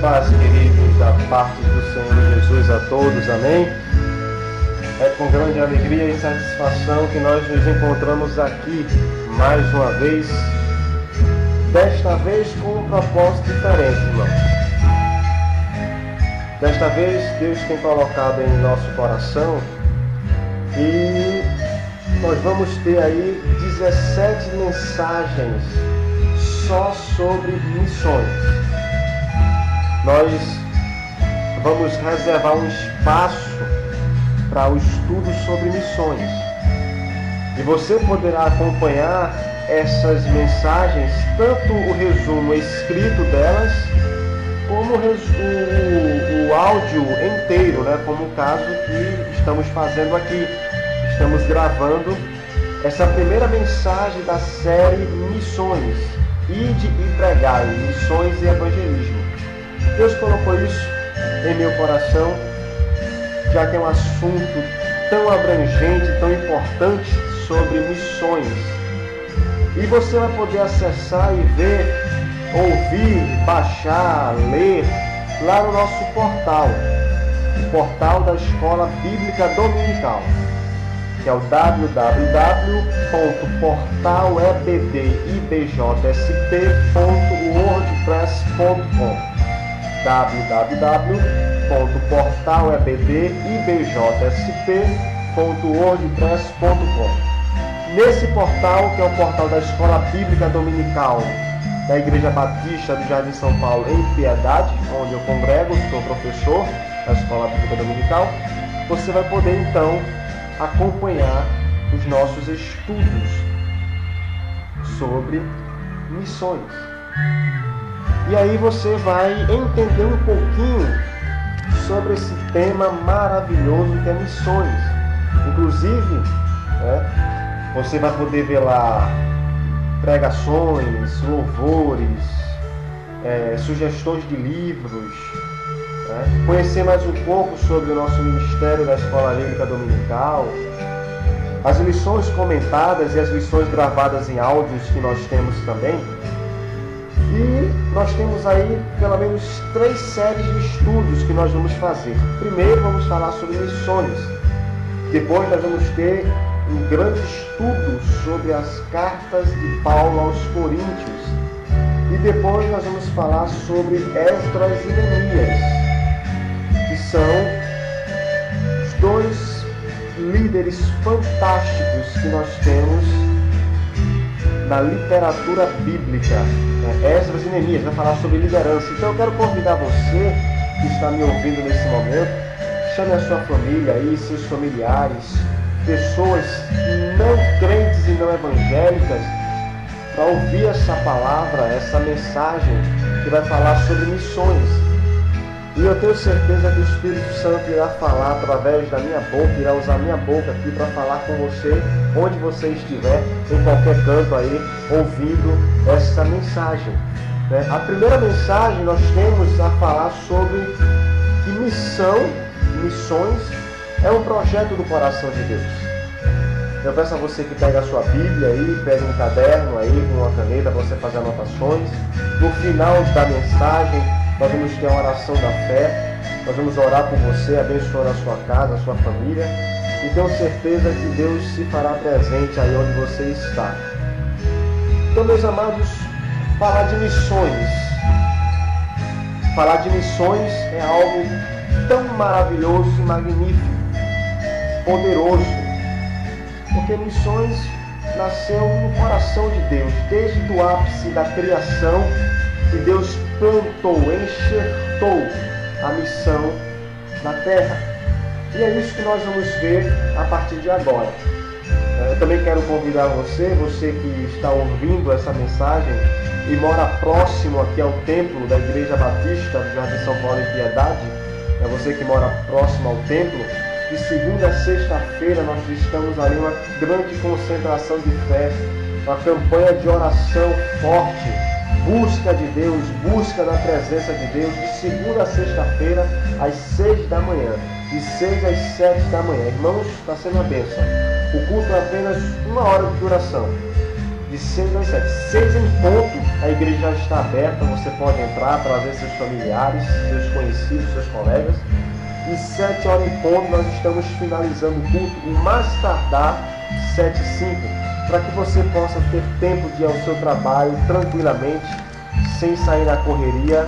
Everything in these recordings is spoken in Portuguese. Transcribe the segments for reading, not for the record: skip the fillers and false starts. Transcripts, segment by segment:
paz, queridos, da parte do Senhor Jesus a todos, amém? É com grande alegria e satisfação que nós nos encontramos aqui mais uma vez, desta vez com um propósito diferente, irmão. Desta vez Deus tem colocado em nosso coração e nós vamos ter aí 17 mensagens só sobre missões. Nós vamos reservar um espaço para o estudo sobre missões. E você poderá acompanhar essas mensagens, tanto o resumo escrito delas, como o áudio inteiro, né? Como o caso que estamos fazendo aqui. Estamos gravando essa primeira mensagem da série Missões. Ide e pregai, missões e evangelismo. Deus colocou isso em meu coração, já que é um assunto tão abrangente, tão importante sobre missões. E você vai poder acessar e ver, ouvir, baixar, ler lá no nosso portal, o portal da Escola Bíblica Dominical, que é o www.portalebdibjsp.wordpress.com www.portalebdibjsp.wordpress.com. Nesse portal, que é o portal da Escola Bíblica Dominical da Igreja Batista do Jardim São Paulo, em Piedade, onde eu congrego, sou professor da Escola Bíblica Dominical, você vai poder então acompanhar os nossos estudos sobre missões. E aí você vai entender um pouquinho sobre esse tema maravilhoso que é missões. Inclusive, você vai poder ver lá pregações, louvores, sugestões de livros, conhecer mais um pouco sobre o nosso ministério da Escola Bíblica Dominical, as lições comentadas e as lições gravadas em áudios que nós temos também. E nós temos aí pelo menos 3 séries de estudos que nós vamos fazer. Primeiro vamos falar sobre missões. Depois nós vamos ter um grande estudo sobre as cartas de Paulo aos Coríntios. E depois nós vamos falar sobre Esdras e Neemias, que são os 2 líderes fantásticos que nós temos na literatura bíblica. Esdras e Neemias vai falar sobre liderança. Então eu quero convidar você que está me ouvindo nesse momento, chame a sua família aí, seus familiares, pessoas não crentes e não evangélicas, para ouvir essa palavra, essa mensagem que vai falar sobre missões. E eu tenho certeza que o Espírito Santo irá falar através da minha boca, irá usar a minha boca aqui para falar com você, onde você estiver, em qualquer canto aí, ouvindo essa mensagem. A primeira mensagem nós temos a falar sobre que missões, é um projeto do coração de Deus. Eu peço a você que pegue a sua Bíblia aí, pegue um caderno aí com uma caneta para você fazer anotações. No final da mensagem, nós vamos ter uma oração da fé, nós vamos orar por você, abençoando a sua casa, a sua família, e tenho certeza que Deus se fará presente aí onde você está. Então, meus amados, falar de missões é algo tão maravilhoso e magnífico, poderoso, porque missões nasceu no coração de Deus, desde o ápice da criação, que Deus plantou, enxertou a missão na terra. E é isso que nós vamos ver a partir de agora. Eu também quero convidar você que está ouvindo essa mensagem e mora próximo aqui ao templo da Igreja Batista do Jardim São Paulo, em Piedade, você que mora próximo ao templo, de segunda a sexta-feira nós estamos ali uma grande concentração de fé, uma campanha de oração forte, busca de Deus, busca da presença de Deus, de segunda a sexta-feira, às 6 da manhã, de 6 às 7 da manhã. Irmãos, está sendo uma bênção. O culto é apenas 1 hora de duração, de 6 às 7. 6 em ponto A igreja já está aberta, você pode entrar, trazer seus familiares, seus conhecidos, seus colegas. E 7 horas em ponto nós estamos finalizando o culto, e mais tardar 7h05, para que você possa ter tempo de ir ao seu trabalho tranquilamente, sem sair na correria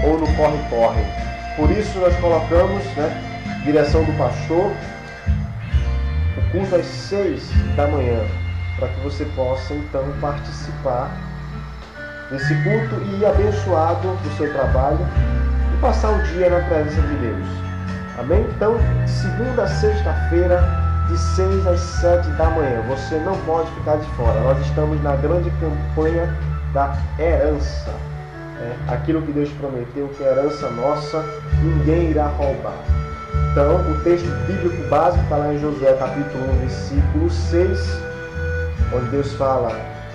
ou no corre-corre. Por isso nós colocamos, direção do pastor, o culto às 6 da manhã, para que você possa então participar desse culto e ir abençoado do seu trabalho e passar o dia na presença de Deus. Amém? Então, segunda a sexta-feira, de 6 às 7 da manhã. Você não pode ficar de fora. Nós estamos na grande campanha da herança. Aquilo que Deus prometeu, que é herança nossa, ninguém irá roubar. Então, o texto bíblico básico está lá em Josué capítulo 1, versículo 6, onde Deus fala: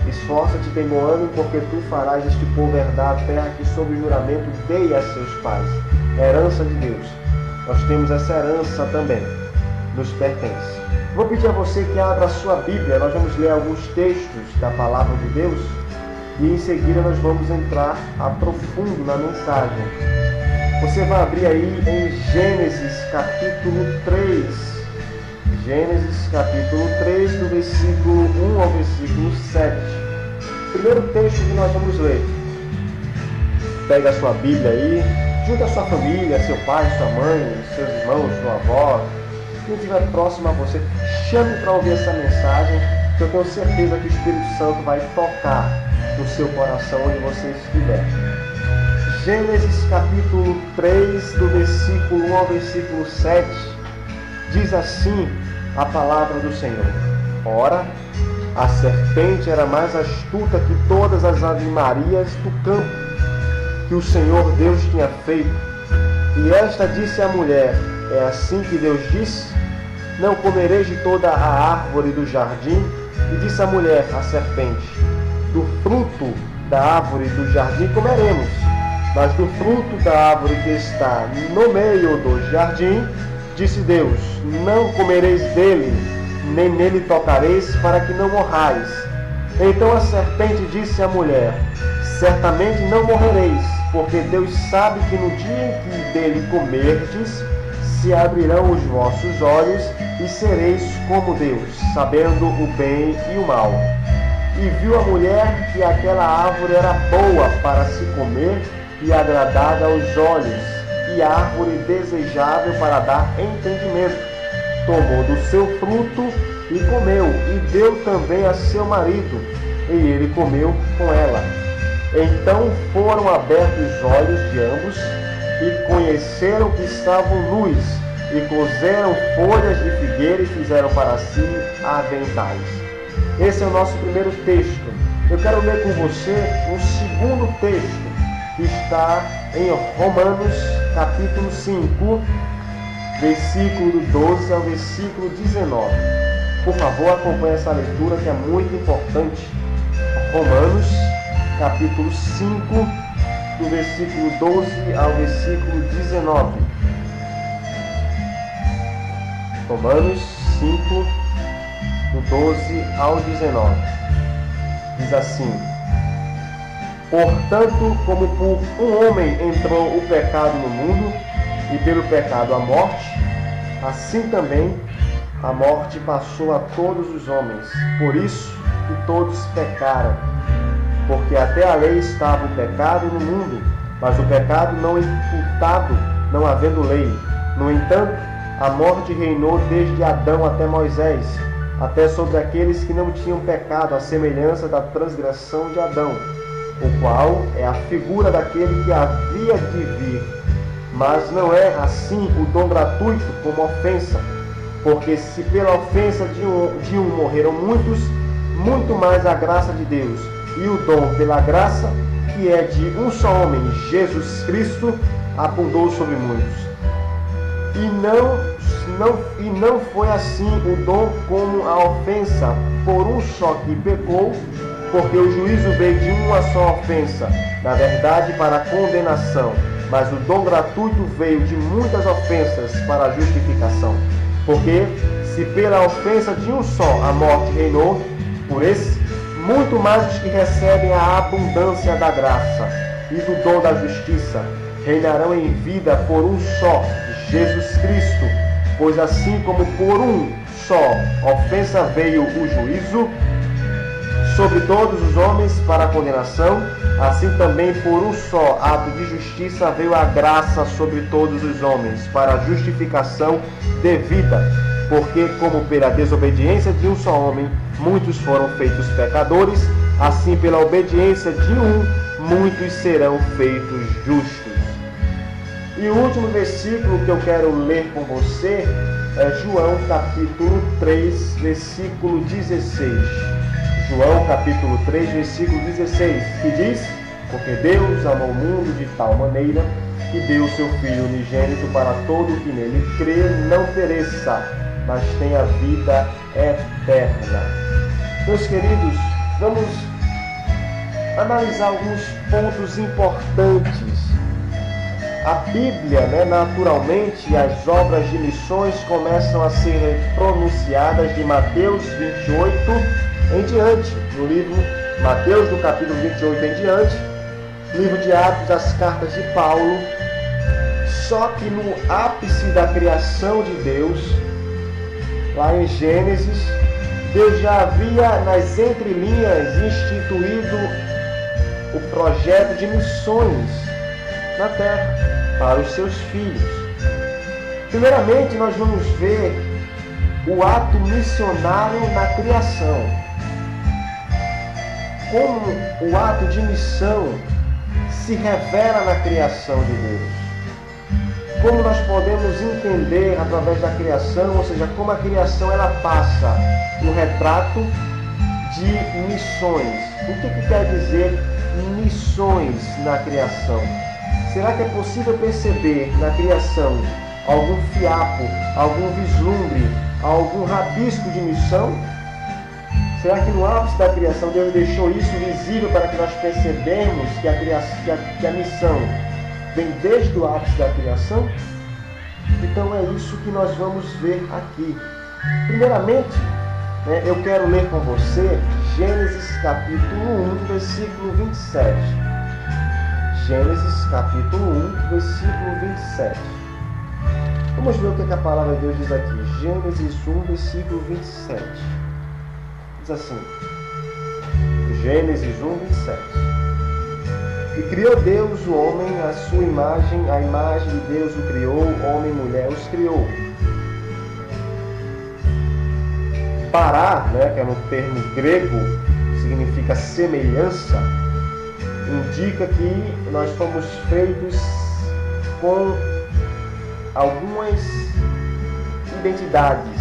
esforça-te, tem bom ânimo, porque tu farás este povo herdar a terra que sob juramento dei a seus pais. Herança de Deus. Nós temos essa herança também, nos pertence. Vou pedir a você que abra a sua Bíblia. Nós vamos ler alguns textos da Palavra de Deus e em seguida nós vamos entrar a profundo na mensagem. Você vai abrir aí em Gênesis capítulo 3. Gênesis capítulo 3, do versículo 1 ao versículo 7. Primeiro texto que nós vamos ler. Pega a sua Bíblia aí, junta a sua família, seu pai, sua mãe, seus irmãos, sua avó, quem estiver próximo a você, chame para ouvir essa mensagem, que eu tenho certeza que o Espírito Santo vai tocar no seu coração onde você estiver. Gênesis capítulo 3, do versículo 1 ao versículo 7, diz assim a palavra do Senhor: ora, a serpente era mais astuta que todas as ave-marias do campo que o Senhor Deus tinha feito. E esta disse à mulher: é assim que Deus disse: não comereis de toda a árvore do jardim? E disse a mulher à serpente: do fruto da árvore do jardim comeremos, mas do fruto da árvore que está no meio do jardim, disse Deus: não comereis dele, nem nele tocareis, para que não morrais. Então a serpente disse à mulher: certamente não morrereis, porque Deus sabe que no dia em que dele comerdes, se abrirão os vossos olhos e sereis como Deus, sabendo o bem e o mal. E viu a mulher que aquela árvore era boa para se comer e agradável aos olhos, e árvore desejável para dar entendimento. Tomou do seu fruto e comeu, e deu também a seu marido, e ele comeu com ela. Então foram abertos os olhos de ambos, e conheceram que estavam nus, e coseram folhas de figueira e fizeram para si aventais. Esse é o nosso primeiro texto. Eu quero ler com você um segundo texto, que está em Romanos capítulo 5, versículo 12 ao versículo 19. Por favor, acompanhe essa leitura que é muito importante. Romanos capítulo 5, do versículo 12 ao versículo 19. Romanos 5, do 12 ao 19. Diz assim: portanto, como por um homem entrou o pecado no mundo, e pelo pecado a morte, assim também a morte passou a todos os homens. Por isso que todos pecaram. Porque até a lei estava o pecado no mundo, mas o pecado não imputado, não havendo lei. No entanto, a morte reinou desde Adão até Moisés, até sobre aqueles que não tinham pecado, à semelhança da transgressão de Adão, o qual é a figura daquele que havia de vir. Mas não é assim o dom gratuito como ofensa, porque se pela ofensa de um morreram muitos, muito mais a graça de Deus e o dom pela graça, que é de um só homem, Jesus Cristo, abundou sobre muitos. E não foi assim o dom como a ofensa, por um só que pecou, porque o juízo veio de uma só ofensa, na verdade para a condenação, mas o dom gratuito veio de muitas ofensas para a justificação. Porque se pela ofensa de um só a morte reinou, por esse muito mais os que recebem a abundância da graça e do dom da justiça reinarão em vida por um só, Jesus Cristo. Pois assim como por um só ofensa veio o juízo sobre todos os homens para a condenação, assim também por um só ato de justiça veio a graça sobre todos os homens para a justificação devida. Porque como pela desobediência de um só homem muitos foram feitos pecadores, assim pela obediência de um muitos serão feitos justos. E o último versículo que eu quero ler com você é João capítulo 3, versículo 16. João capítulo 3, versículo 16, que diz: porque Deus amou o mundo de tal maneira que deu o seu Filho unigênito para todo que nele crê não pereça, mas tenha vida eterna. Meus queridos, vamos analisar alguns pontos importantes. A Bíblia, naturalmente, as obras de missões começam a ser pronunciadas de Mateus 28 em diante. No livro Mateus, do capítulo 28 em diante, livro de Atos, as cartas de Paulo. Só que no ápice da criação de Deus, lá em Gênesis, Deus já havia nas entrelinhas instituído o projeto de missões na terra para os seus filhos. Primeiramente, nós vamos ver o ato missionário na criação. Como o ato de missão se revela na criação de Deus. Como nós podemos entender através da criação, ou seja, como a criação ela passa um retrato de missões. O que quer dizer missões na criação? Será que é possível perceber na criação algum fiapo, algum vislumbre, algum rabisco de missão? Será que no ápice da criação Deus deixou isso visível para que nós percebemos que a missão vem desde o ápice da criação? Então é isso que nós vamos ver aqui. Primeiramente, eu quero ler com você Gênesis capítulo 1, versículo 27. Gênesis capítulo 1, versículo 27. Vamos ver o que a palavra de Deus diz aqui. Gênesis 1, versículo 27. Diz assim, Gênesis 1, 27. E criou Deus o homem à sua imagem, a imagem de Deus o criou, homem e mulher os criou. Pará, que é no termo grego, significa semelhança, indica que nós fomos feitos com algumas identidades.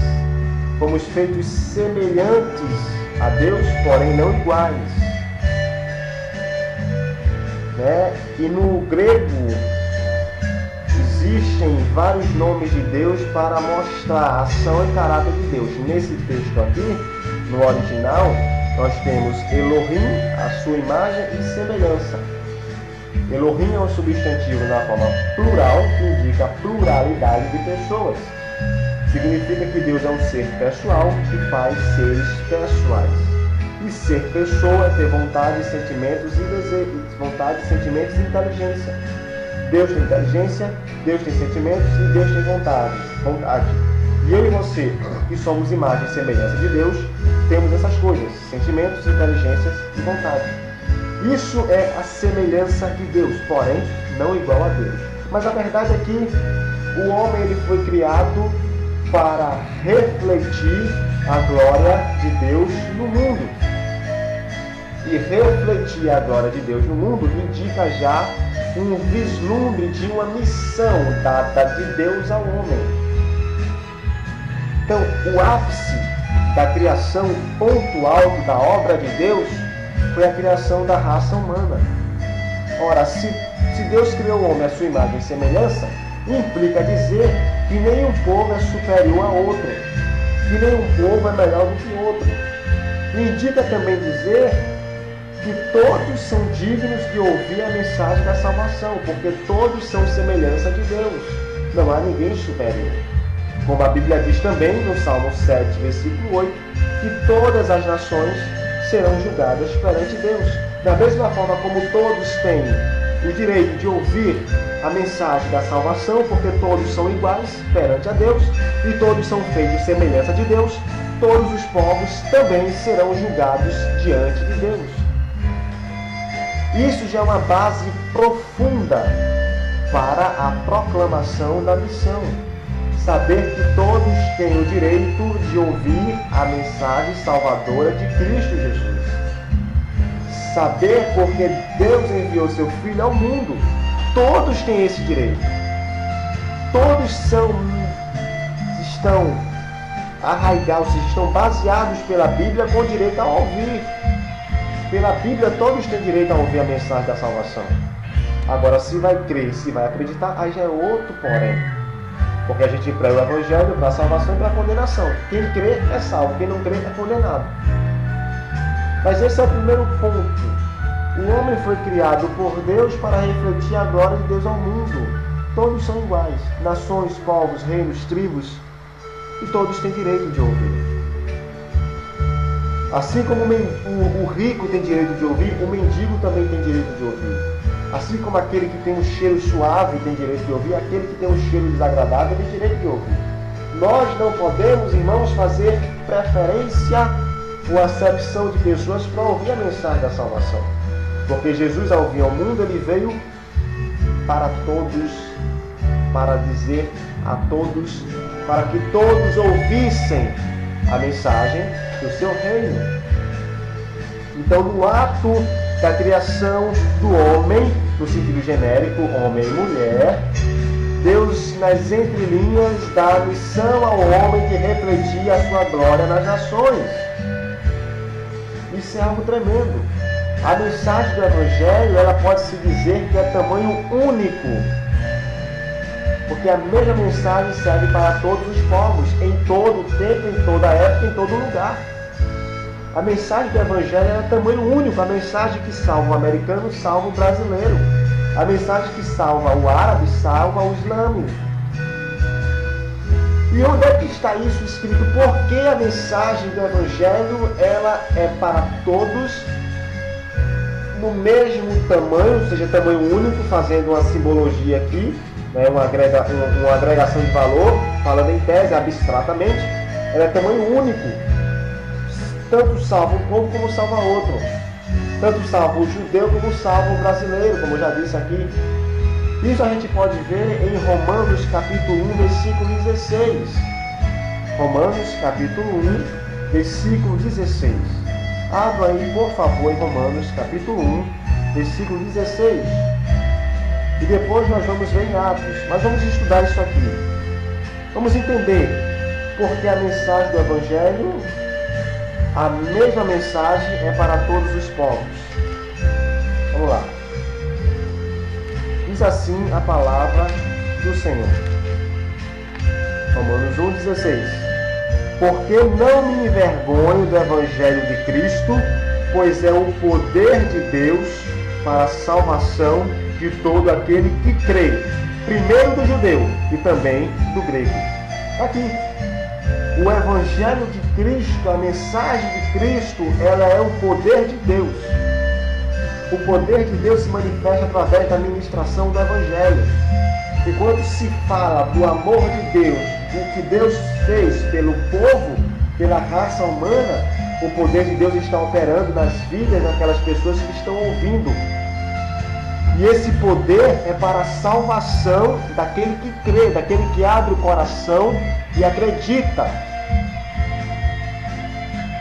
Fomos feitos semelhantes a Deus, porém não iguais. E no grego existem vários nomes de Deus para mostrar a ação e caráter de Deus. Nesse texto aqui, no original, nós temos Elohim, a sua imagem e semelhança. Elohim é um substantivo na forma plural, que indica a pluralidade de pessoas. Significa que Deus é um ser pessoal que faz seres pessoais. E ser pessoa é ter vontade, sentimentos e desejos. Vontade, sentimentos e inteligência. Deus tem inteligência, Deus tem sentimentos e Deus tem vontade. E eu e você, que somos imagem e semelhança de Deus, temos essas coisas, sentimentos, inteligências e vontade. Isso é a semelhança de Deus, porém não igual a Deus. Mas a verdade é que o homem ele foi criado para refletir a glória de Deus no mundo. E refletir a glória de Deus no mundo indica já um vislumbre de uma missão dada de Deus ao homem. Então, o ápice da criação, ponto alto da obra de Deus, foi a criação da raça humana. Ora, se Deus criou o homem à sua imagem e semelhança, implica dizer que nenhum povo é superior a outro, que nenhum povo é melhor do que outro. Indica também dizer que todos são dignos de ouvir a mensagem da salvação, porque todos são semelhança de Deus. Não há ninguém superior. Como a Bíblia diz também no Salmo 7, versículo 8, que todas as nações serão julgadas perante Deus. Da mesma forma como todos têm o direito de ouvir a mensagem da salvação, porque todos são iguais perante a Deus e todos são feitos semelhança de Deus, todos os povos também serão julgados diante de Deus. Isso já é uma base profunda para a proclamação da missão. Saber que todos têm o direito de ouvir a mensagem salvadora de Cristo Jesus. Saber porque Deus enviou seu Filho ao mundo. Todos têm esse direito. Todos estão arraigados, estão baseados pela Bíblia com direito a ouvir. Pela Bíblia todos têm direito a ouvir a mensagem da salvação. Agora, se vai crer, se vai acreditar, aí já é outro porém. Porque a gente prega o Evangelho para a salvação e para a condenação. Quem crê é salvo, quem não crê é condenado. Mas esse é o primeiro ponto. O homem foi criado por Deus para refletir a glória de Deus ao mundo. Todos são iguais. Nações, povos, reinos, tribos. E todos têm direito de ouvir. Assim como o rico tem direito de ouvir, o mendigo também tem direito de ouvir. Assim como aquele que tem um cheiro suave tem direito de ouvir, aquele que tem um cheiro desagradável tem direito de ouvir. Nós não podemos, irmãos, fazer preferência ou acepção de pessoas para ouvir a mensagem da salvação. Porque Jesus, ao vir ao mundo, ele veio para todos, para dizer a todos, para que todos ouvissem a mensagem do seu reino. Então, no ato da criação do homem, no sentido genérico, homem e mulher, Deus, nas entrelinhas, dá a missão ao homem de refletir a sua glória nas nações. Isso é algo tremendo. A mensagem do Evangelho, ela pode-se dizer que é tamanho único, porque a mesma mensagem serve para todos os povos, em todo tempo, em toda época, em todo lugar. A mensagem do Evangelho é tamanho único. A mensagem que salva o americano, salva o brasileiro. A mensagem que salva o árabe, salva o islâmico. E onde é que está isso escrito? Porque a mensagem do Evangelho, ela é para todos, no mesmo tamanho, ou seja, tamanho único, fazendo uma simbologia aqui, né, uma agregação de valor, falando em tese, abstratamente, ela é tamanho único. Tanto salva um povo como salva outro. Tanto salva o judeu como salva o brasileiro, como eu já disse aqui. Isso a gente pode ver em Romanos capítulo 1, versículo 16. Romanos capítulo 1, versículo 16. Abra aí, por favor, em Romanos capítulo 1, versículo 16. E depois nós vamos ver em Atos. Mas vamos estudar isso aqui. Vamos entender porque a mensagem do Evangelho, a mesma mensagem é para todos os povos. Vamos lá. Diz assim a palavra do Senhor. Romanos 1,16. Porque não me envergonho do Evangelho de Cristo, pois é o poder de Deus para a salvação de todo aquele que crê, primeiro do judeu e também do grego. Aqui. O Evangelho de Cristo, a mensagem de Cristo, ela é o poder de Deus. O poder de Deus se manifesta através da ministração do Evangelho. E quando se fala do amor de Deus, o que Deus fez pelo povo, pela raça humana, o poder de Deus está operando nas vidas daquelas pessoas que estão ouvindo. E esse poder é para a salvação daquele que crê, daquele que abre o coração e acredita.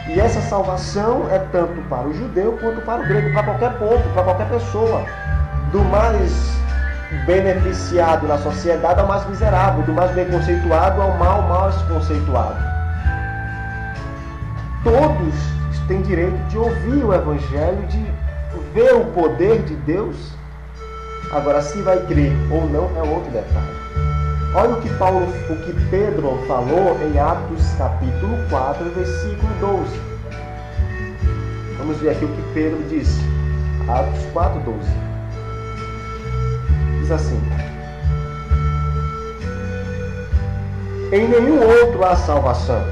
E essa salvação é tanto para o judeu quanto para o grego, para qualquer povo, para qualquer pessoa. Do mais beneficiado na sociedade ao mais miserável, do mais bem conceituado ao mal conceituado. Todos têm direito de ouvir o Evangelho, de ver o poder de Deus. Agora, se vai crer ou não é outro detalhe. Olha o que Pedro falou em Atos capítulo 4, versículo 12. Vamos ver aqui o que Pedro disse. Atos 4, 12. Diz assim: em nenhum outro há salvação,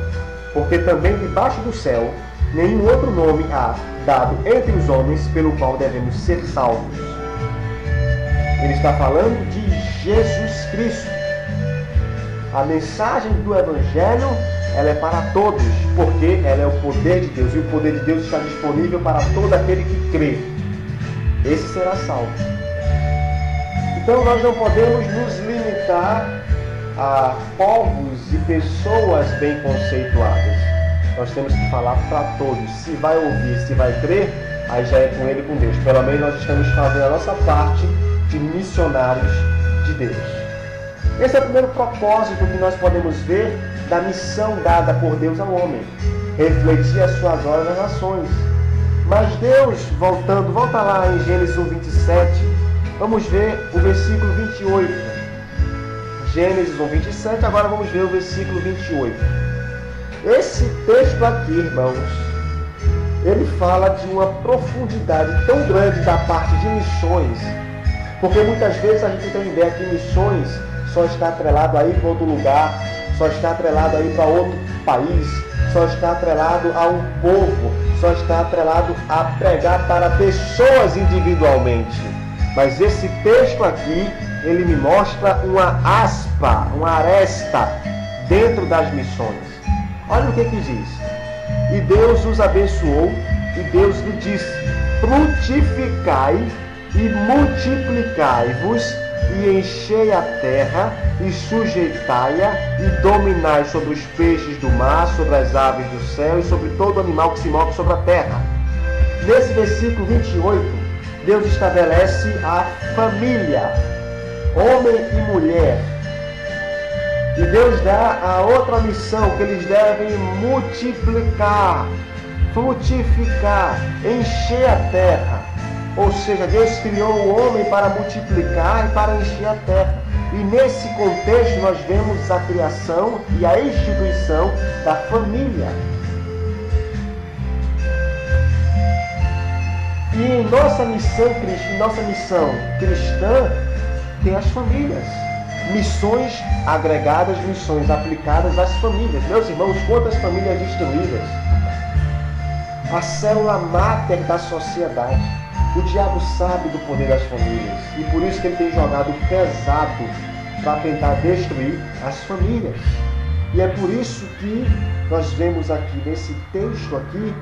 porque também debaixo do céu nenhum outro nome há dado entre os homens pelo qual devemos ser salvos. Ele está falando de Jesus Cristo. A mensagem do Evangelho, ela é para todos, porque ela é o poder de Deus, e o poder de Deus está disponível para todo aquele que crê. Esse será salvo. Então nós não podemos nos limitar a povos e pessoas bem conceituadas. Nós temos que falar para todos. Se vai ouvir, se vai crer, aí já é com ele, com Deus. Pelo menos nós estamos fazendo a nossa parte de missionários de Deus. Esse é o primeiro propósito que nós podemos ver da missão dada por Deus ao homem. Refletir as suas obras nas nações. Mas Deus, volta lá em Gênesis 1:27, vamos ver o versículo 28. Gênesis 1:27, agora vamos ver o versículo 28. Esse texto aqui, irmãos, ele fala de uma profundidade tão grande da parte de missões, porque muitas vezes a gente tem a ideia que missões só está atrelado a ir para outro lugar, só está atrelado a ir para outro país, só está atrelado a um povo, só está atrelado a pregar para pessoas individualmente. Mas esse texto aqui, ele me mostra uma aspa, uma aresta dentro das missões. Olha o que diz. E Deus os abençoou, e Deus lhe disse: frutificai e multiplicai-vos, e enchei a terra, e sujeitai-a, e dominai sobre os peixes do mar, sobre as aves do céu, e sobre todo animal que se move sobre a terra. Nesse versículo 28, Deus estabelece a família, homem e mulher. E Deus dá a outra missão, que eles devem multiplicar, frutificar, encher a terra. Ou seja, Deus criou o homem para multiplicar e para encher a terra. E nesse contexto nós vemos a criação e a instituição da família. E em nossa missão cristã tem as famílias. Missões agregadas, missões aplicadas às famílias. Meus irmãos, quantas famílias destruídas. A célula máter da sociedade. O diabo sabe do poder das famílias. E por isso que ele tem jogado pesado para tentar destruir as famílias. E é por isso que nós vemos aqui, nesse texto aqui,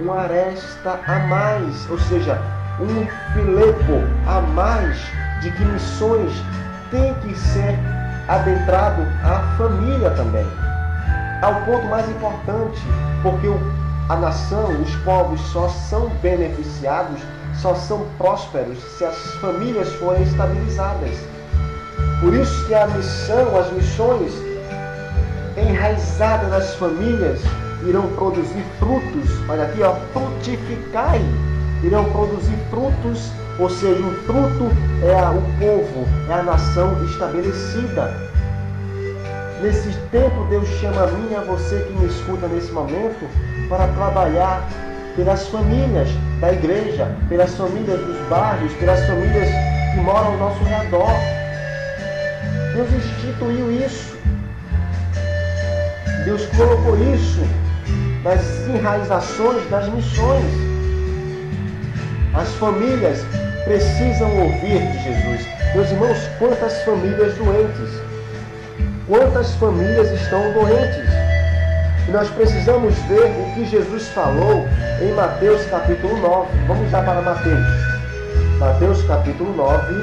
uma aresta a mais. Ou seja, um filepo a mais de que missões tem que ser adentrado à família também. Ao ponto mais importante, porque a nação, os povos só são beneficiados, só são prósperos se as famílias forem estabilizadas. Por isso que a missão, as missões enraizadas nas famílias irão produzir frutos. Olha aqui, ó, frutificai. Irão produzir frutos. Ou seja, o fruto é o povo, é a nação estabelecida. Nesse tempo, Deus chama a mim e a você que me escuta nesse momento para trabalhar pelas famílias da igreja, pelas famílias dos bairros, pelas famílias que moram ao nosso redor. Deus instituiu isso. Deus colocou isso nas enraizações das missões. As famílias precisam ouvir de Jesus. Meus irmãos, quantas famílias doentes? Quantas famílias estão doentes? E nós precisamos ver o que Jesus falou em Mateus capítulo 9. Vamos lá para Mateus. Mateus capítulo 9,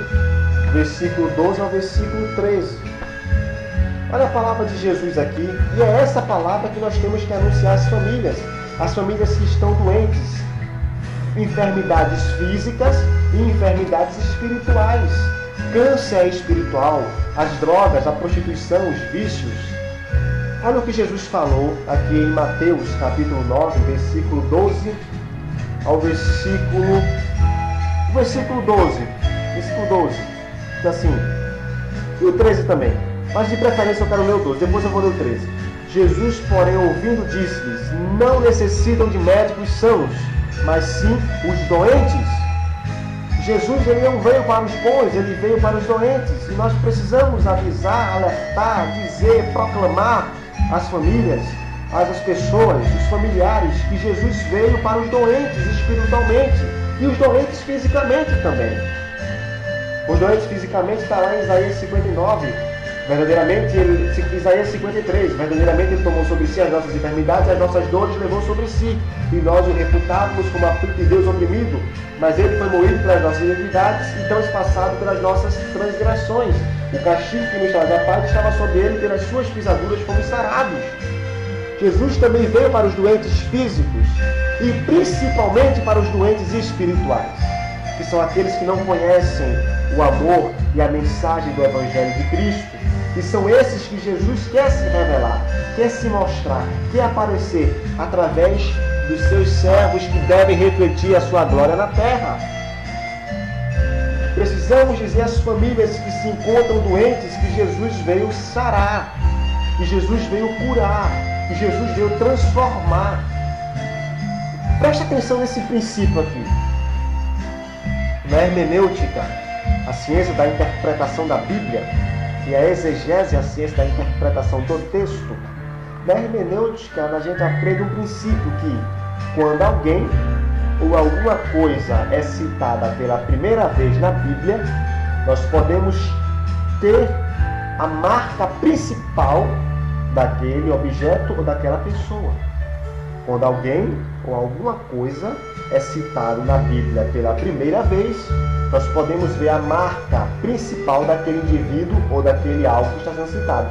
versículo 12 ao versículo 13. Olha a palavra de Jesus aqui. E é essa palavra que nós temos que anunciar às famílias. As famílias que estão doentes. Enfermidades físicas e enfermidades espirituais. Câncer espiritual, as drogas, a prostituição, os vícios. Olha o que Jesus falou aqui em Mateus capítulo 9, versículo 12 ao versículo 12. Versículo 12. Diz assim, e o 13 também. Mas de preferência eu quero ler o 12, depois eu vou ler o 13. Jesus, porém, ouvindo, disse-lhes: não necessitam de médicos sãos, mas sim os doentes. Jesus, ele não veio para os bons, ele veio para os doentes. E nós precisamos avisar, alertar, dizer, proclamar às famílias as pessoas, os familiares, que Jesus veio para os doentes espiritualmente e os doentes fisicamente também. Os doentes fisicamente está lá em Isaías 59, verdadeiramente, Isaías 53, verdadeiramente ele tomou sobre si as nossas enfermidades, as nossas dores levou sobre si, e nós o reputávamos como aflito de Deus oprimido, mas ele foi moído pelas nossas iniquidades e transpassado pelas nossas transgressões. O castigo que nos traz a paz estava sobre ele, pelas suas pisaduras fomos sarados. Jesus também veio para os doentes físicos e principalmente para os doentes espirituais, que são aqueles que não conhecem o amor e a mensagem do Evangelho de Cristo. E são esses que Jesus quer se revelar, quer se mostrar, quer aparecer através dos seus servos que devem refletir a sua glória na terra. Precisamos dizer às famílias que se encontram doentes que Jesus veio sarar, que Jesus veio curar, que Jesus veio transformar. Preste atenção nesse princípio aqui. Na hermenêutica, a ciência da interpretação da Bíblia, e a exegese, a ciência da interpretação do texto, na hermenêutica a gente aprende um princípio que, quando alguém ou alguma coisa é citada pela primeira vez na Bíblia, nós podemos ter a marca principal daquele objeto ou daquela pessoa. Quando alguém ou alguma coisa é citado na Bíblia pela primeira vez, nós podemos ver a marca principal daquele indivíduo ou daquele algo que está sendo citado.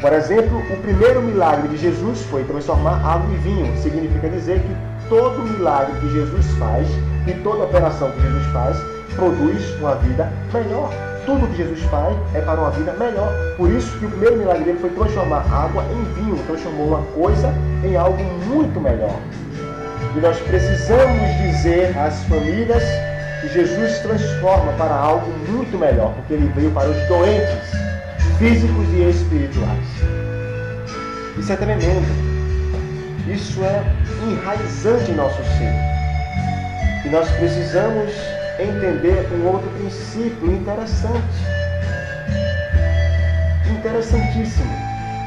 Por exemplo, o primeiro milagre de Jesus foi transformar água em vinho. Significa dizer que todo milagre que Jesus faz e toda operação que Jesus faz produz uma vida melhor. Tudo que Jesus faz é para uma vida melhor. Por isso que o primeiro milagre dele foi transformar água em vinho. Transformou uma coisa em algo muito melhor. E nós precisamos dizer às famílias que Jesus transforma para algo muito melhor, porque ele veio para os doentes físicos e espirituais. Isso é tremendo. Isso é enraizante em nosso ser. E nós precisamos entender um outro princípio interessante. Interessantíssimo.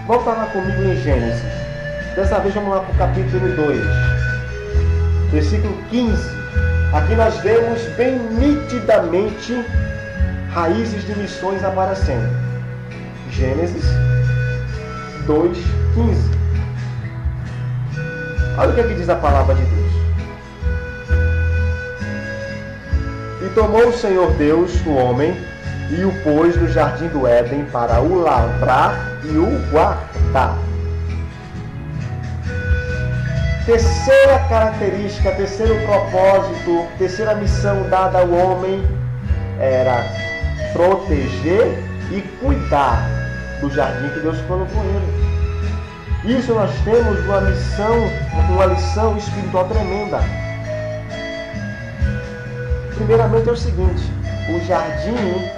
Volta lá comigo em Gênesis. Dessa vez vamos lá para o capítulo 2. Versículo 15. Aqui nós vemos bem nitidamente raízes de missões aparecendo. Gênesis 2:15. Olha o que aqui diz a palavra de Deus. E tomou o Senhor Deus o homem e o pôs no jardim do Éden para o lavrar e o guardar. Terceira característica, terceiro propósito, terceira missão dada ao homem era proteger e cuidar do jardim que Deus colocou ele. Isso nós temos uma lição espiritual tremenda. Primeiramente é o seguinte: o jardim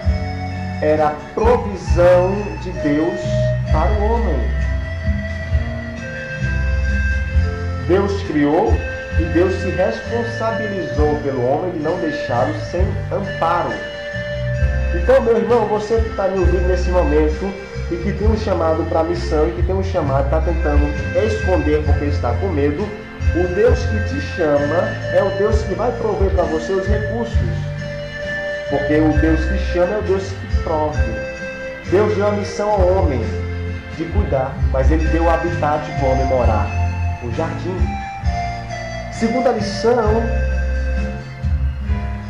era a provisão de Deus para o homem. Deus criou e Deus se responsabilizou pelo homem de não deixá-lo sem amparo. Então, meu irmão, você que está me ouvindo nesse momento e que tem um chamado para a missão e que tem um chamado, está tentando esconder porque está com medo, o Deus que te chama é o Deus que vai prover para você os recursos. Porque o Deus que chama é o Deus que prove. Deus deu a missão ao homem de cuidar, mas ele deu o habitat para o homem morar, o jardim. Segunda lição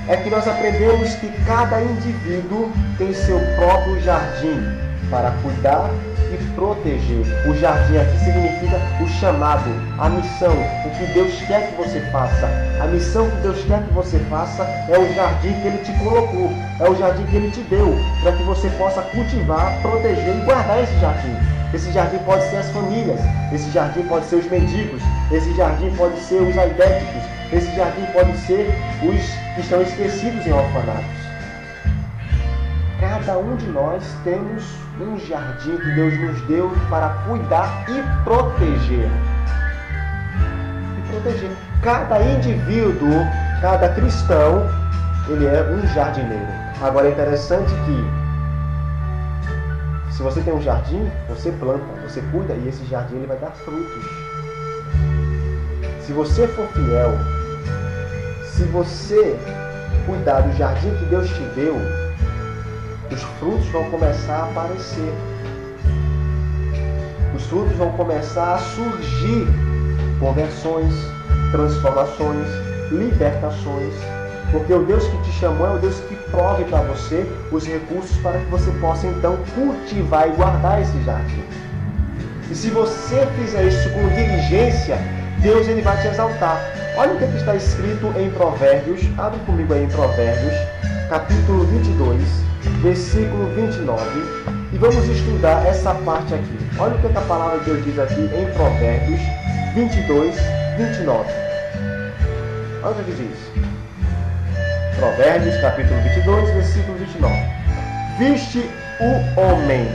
é que nós aprendemos que cada indivíduo tem seu próprio jardim para cuidar e proteger. O jardim aqui significa o chamado, a missão, o que Deus quer que você faça. A missão que Deus quer que você faça é o jardim que Ele te colocou, é o jardim que Ele te deu, para que você possa cultivar, proteger e guardar esse jardim. Esse jardim pode ser as famílias, esse jardim pode ser os mendigos, esse jardim pode ser os aidéticos, esse jardim pode ser os que estão esquecidos em orfanatos. Cada um de nós temos um jardim que Deus nos deu para cuidar e proteger. Cada indivíduo, cada cristão, ele é um jardineiro. Agora é interessante que, Se você tem um jardim, você planta, você cuida e esse jardim ele vai dar frutos. Se você for fiel, se você cuidar do jardim que Deus te deu, os frutos vão começar a aparecer. Os frutos vão começar a surgir. Conversões, transformações, libertações. Porque o Deus que te chamou é o Deus que prove para você os recursos para que você possa então cultivar e guardar esse jardim. E se você fizer isso com diligência, Deus ele vai te exaltar. Olha o que está escrito em Provérbios. Abre comigo aí em Provérbios, capítulo 22, versículo 29. E vamos estudar essa parte aqui. Olha o que a palavra de Deus diz aqui em Provérbios 22, 29. Olha o que diz. Provérbios, capítulo 22, versículo 29. Viste o homem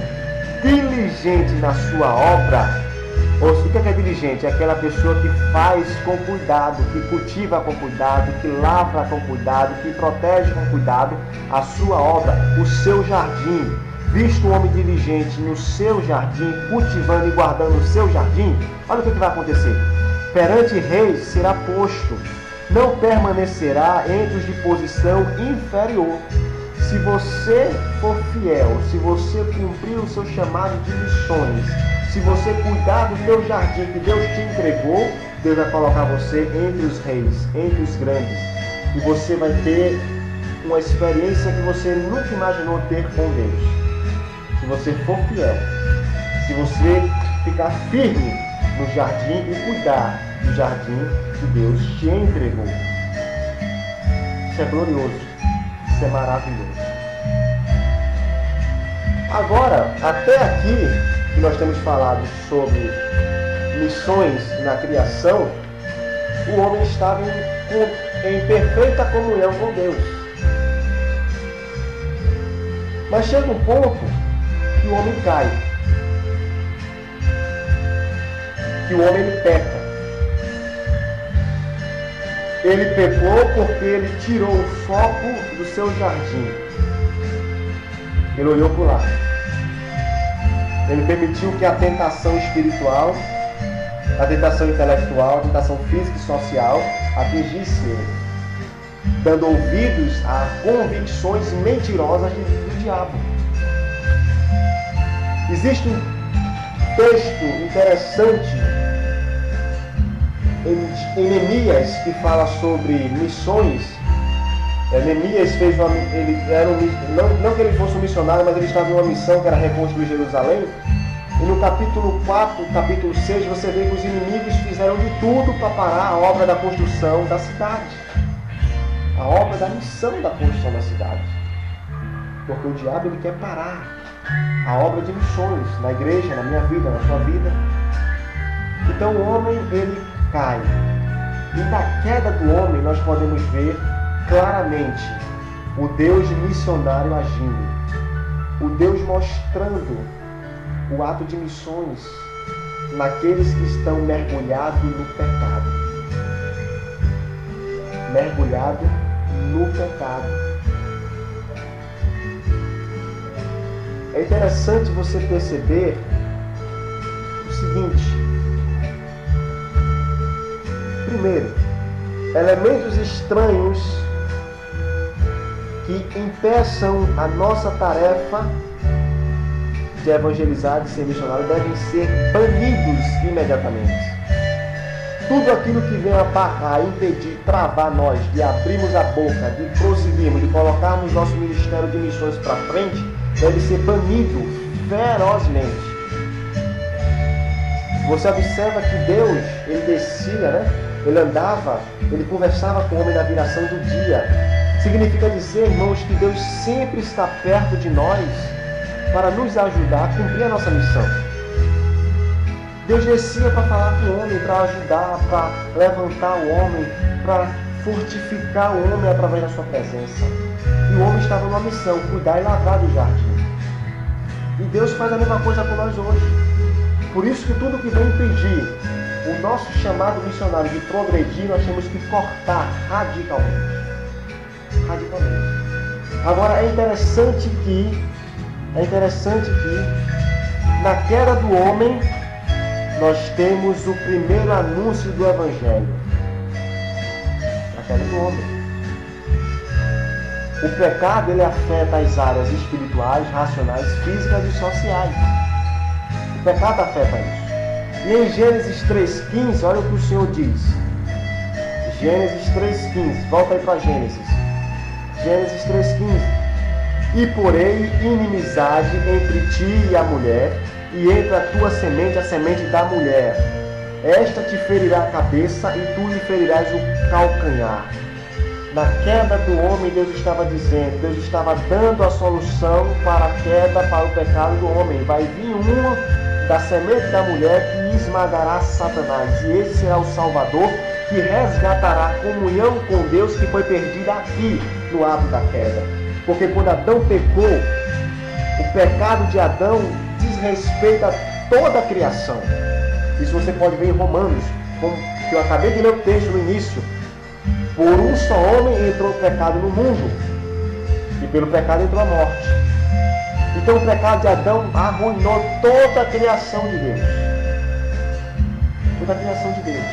diligente na sua obra. Ou o que é diligente? É aquela pessoa que faz com cuidado, que cultiva com cuidado, que lavra com cuidado, que protege com cuidado a sua obra, o seu jardim. Visto o homem diligente no seu jardim, cultivando e guardando o seu jardim, olha o que vai acontecer. Perante reis será posto, não permanecerá entre os de posição inferior. Se você for fiel, se você cumprir o seu chamado de missões, se você cuidar do teu jardim que Deus te entregou, Deus vai colocar você entre os reis, entre os grandes. E você vai ter uma experiência que você nunca imaginou ter com Deus. Se você for fiel, se você ficar firme no jardim e cuidar do jardim que Deus te entregou. Isso é glorioso, isso é maravilhoso. Agora, até aqui, que nós temos falado sobre missões na criação, o homem estava em perfeita comunhão com Deus. Mas chega um ponto que o homem cai, que o homem ele peca. Ele pecou porque ele tirou o foco do seu jardim. Ele olhou para o lado. Ele permitiu que a tentação espiritual, a tentação intelectual, a tentação física e social atingisse ele, dando ouvidos a convicções mentirosas do diabo. Existe um texto interessante em Neemias que fala sobre missões. Neemias fez não que ele fosse um missionário, mas ele estava em uma missão que era reconstruir Jerusalém. E no capítulo 4, capítulo 6, você vê que os inimigos fizeram de tudo para parar a obra da construção da cidade. A obra da missão da construção da cidade. Porque o diabo ele quer parar a obra de missões na igreja, na minha vida, na sua vida. Então o homem ele cai. E na queda do homem nós podemos ver claramente o Deus missionário agindo. O Deus mostrando o ato de missões naqueles que estão mergulhados no pecado. Mergulhado no pecado. É interessante você perceber o seguinte. Primeiro, elementos estranhos que impeçam a nossa tarefa de evangelizar, de ser missionário, devem ser banidos imediatamente. Tudo aquilo que vem a barrar, impedir, travar nós de abrirmos a boca, de prosseguirmos, de colocarmos nosso ministério de missões para frente, deve ser banido ferozmente. Você observa que Deus, ele descia, ele andava, ele conversava com o homem na viração do dia. Significa dizer, irmãos, que Deus sempre está perto de nós para nos ajudar a cumprir a nossa missão. Deus descia para falar com o homem, para ajudar, para levantar o homem, para fortificar o homem através da sua presença. E o homem estava numa missão, cuidar e lavrar do jardim. E Deus faz a mesma coisa com nós hoje. Por isso que tudo que vem impedir o nosso chamado missionário de progredir, nós temos que cortar radicalmente. Agora é interessante que É interessante que na queda do homem nós temos o primeiro anúncio do Evangelho. Na queda do homem. O pecado ele afeta as áreas espirituais, racionais, físicas e sociais. O pecado afeta isso. E em Gênesis 3,15, olha o que o Senhor diz. Gênesis 3,15, volta aí para Gênesis. Gênesis 3,15. E porei inimizade entre ti e a mulher, e entre a tua semente, a semente da mulher. Esta te ferirá a cabeça, e tu lhe ferirás o calcanhar. Na queda do homem, Deus estava dizendo, Deus estava dando a solução para a queda, para o pecado do homem. Vai vir um da semente da mulher que esmagará Satanás. E esse será o Salvador que resgatará a comunhão com Deus que foi perdida aqui no ato da queda. Porque quando Adão pecou, o pecado de Adão desrespeita toda a criação. Isso você pode ver em Romanos, como que eu acabei de ler o texto no início. Por um só homem entrou o pecado no mundo, e pelo pecado entrou a morte. Então o pecado de Adão arruinou toda a criação de Deus. Toda a criação de Deus.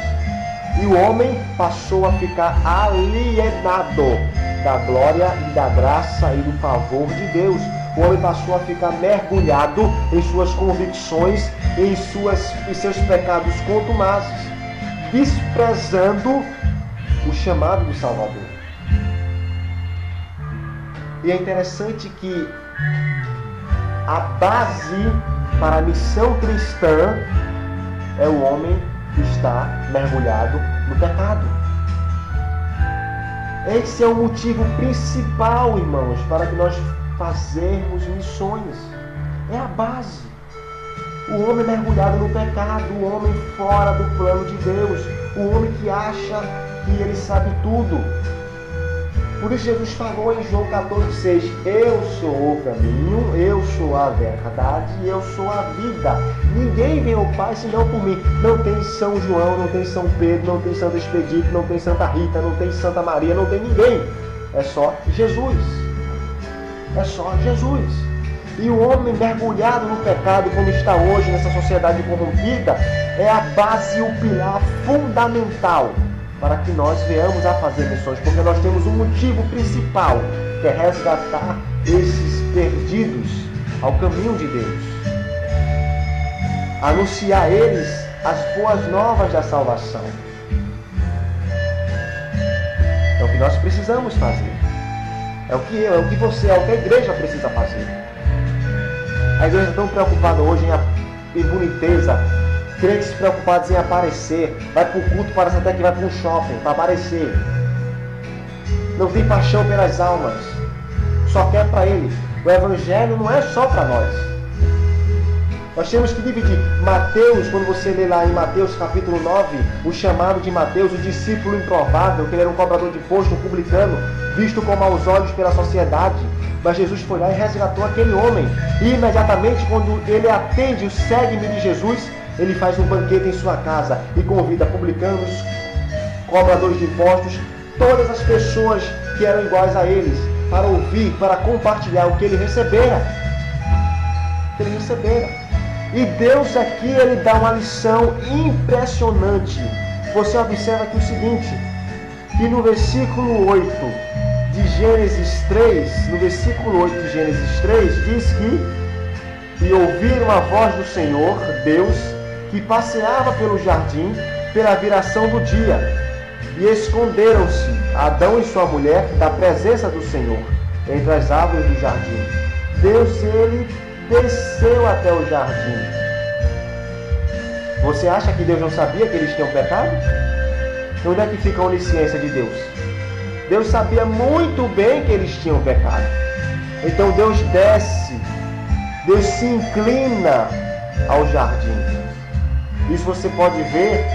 E o homem passou a ficar alienado da glória e da graça e do favor de Deus. O homem passou a ficar mergulhado em suas convicções, em seus pecados contumazes, desprezando o chamado do Salvador. E é interessante que a base para a missão cristã é o homem que está mergulhado no pecado. Esse é o motivo principal, irmãos, para que nós fazermos missões. É a base. O homem mergulhado no pecado, o homem fora do plano de Deus, o homem que acha que ele sabe tudo. Por isso Jesus falou em João 14,6: eu sou o caminho, eu sou a verdade e eu sou a vida. Ninguém vem ao Pai senão por mim. Não tem São João, não tem São Pedro, não tem Santo Expedito, não tem Santa Rita, não tem Santa Maria, não tem ninguém. É só Jesus. É só Jesus. E o homem mergulhado no pecado, como está hoje nessa sociedade corrompida, é a base e o pilar fundamental para que nós venhamos a fazer missões, porque nós temos um motivo principal, que é resgatar esses perdidos ao caminho de Deus. Anunciar a eles as boas novas da salvação. É o que nós precisamos fazer. É o que você, é o que a igreja precisa fazer. A igreja está tão preocupada hoje em boniteza, crentes preocupados em aparecer, vai para o culto, parece até que vai para um shopping, para aparecer. Não tem paixão pelas almas, só quer para ele. O evangelho não é só para nós. Nós temos que dividir. Mateus, quando você lê lá em Mateus capítulo 9, o chamado de Mateus, o discípulo improvável, que ele era um cobrador de imposto, um publicano, visto com maus olhos pela sociedade. Mas Jesus foi lá e resgatou aquele homem. E imediatamente, quando ele atende o segue-me de Jesus, ele faz um banquete em sua casa e convida publicanos, cobradores de impostos, todas as pessoas que eram iguais a eles, para ouvir, para compartilhar o que ele recebera. E Deus aqui, ele dá uma lição impressionante. Você observa aqui o seguinte, que no versículo 8 de Gênesis 3, diz que: e ouviram a voz do Senhor, Deus, que passeava pelo jardim pela viração do dia, e esconderam-se Adão e sua mulher da presença do Senhor entre as árvores do jardim. Deus, ele desceu até o jardim. Você acha que Deus não sabia que eles tinham pecado? Onde é que fica a onisciência de Deus? Deus sabia muito bem que eles tinham pecado. Então Deus desce, Deus se inclina ao jardim. Isso você pode ver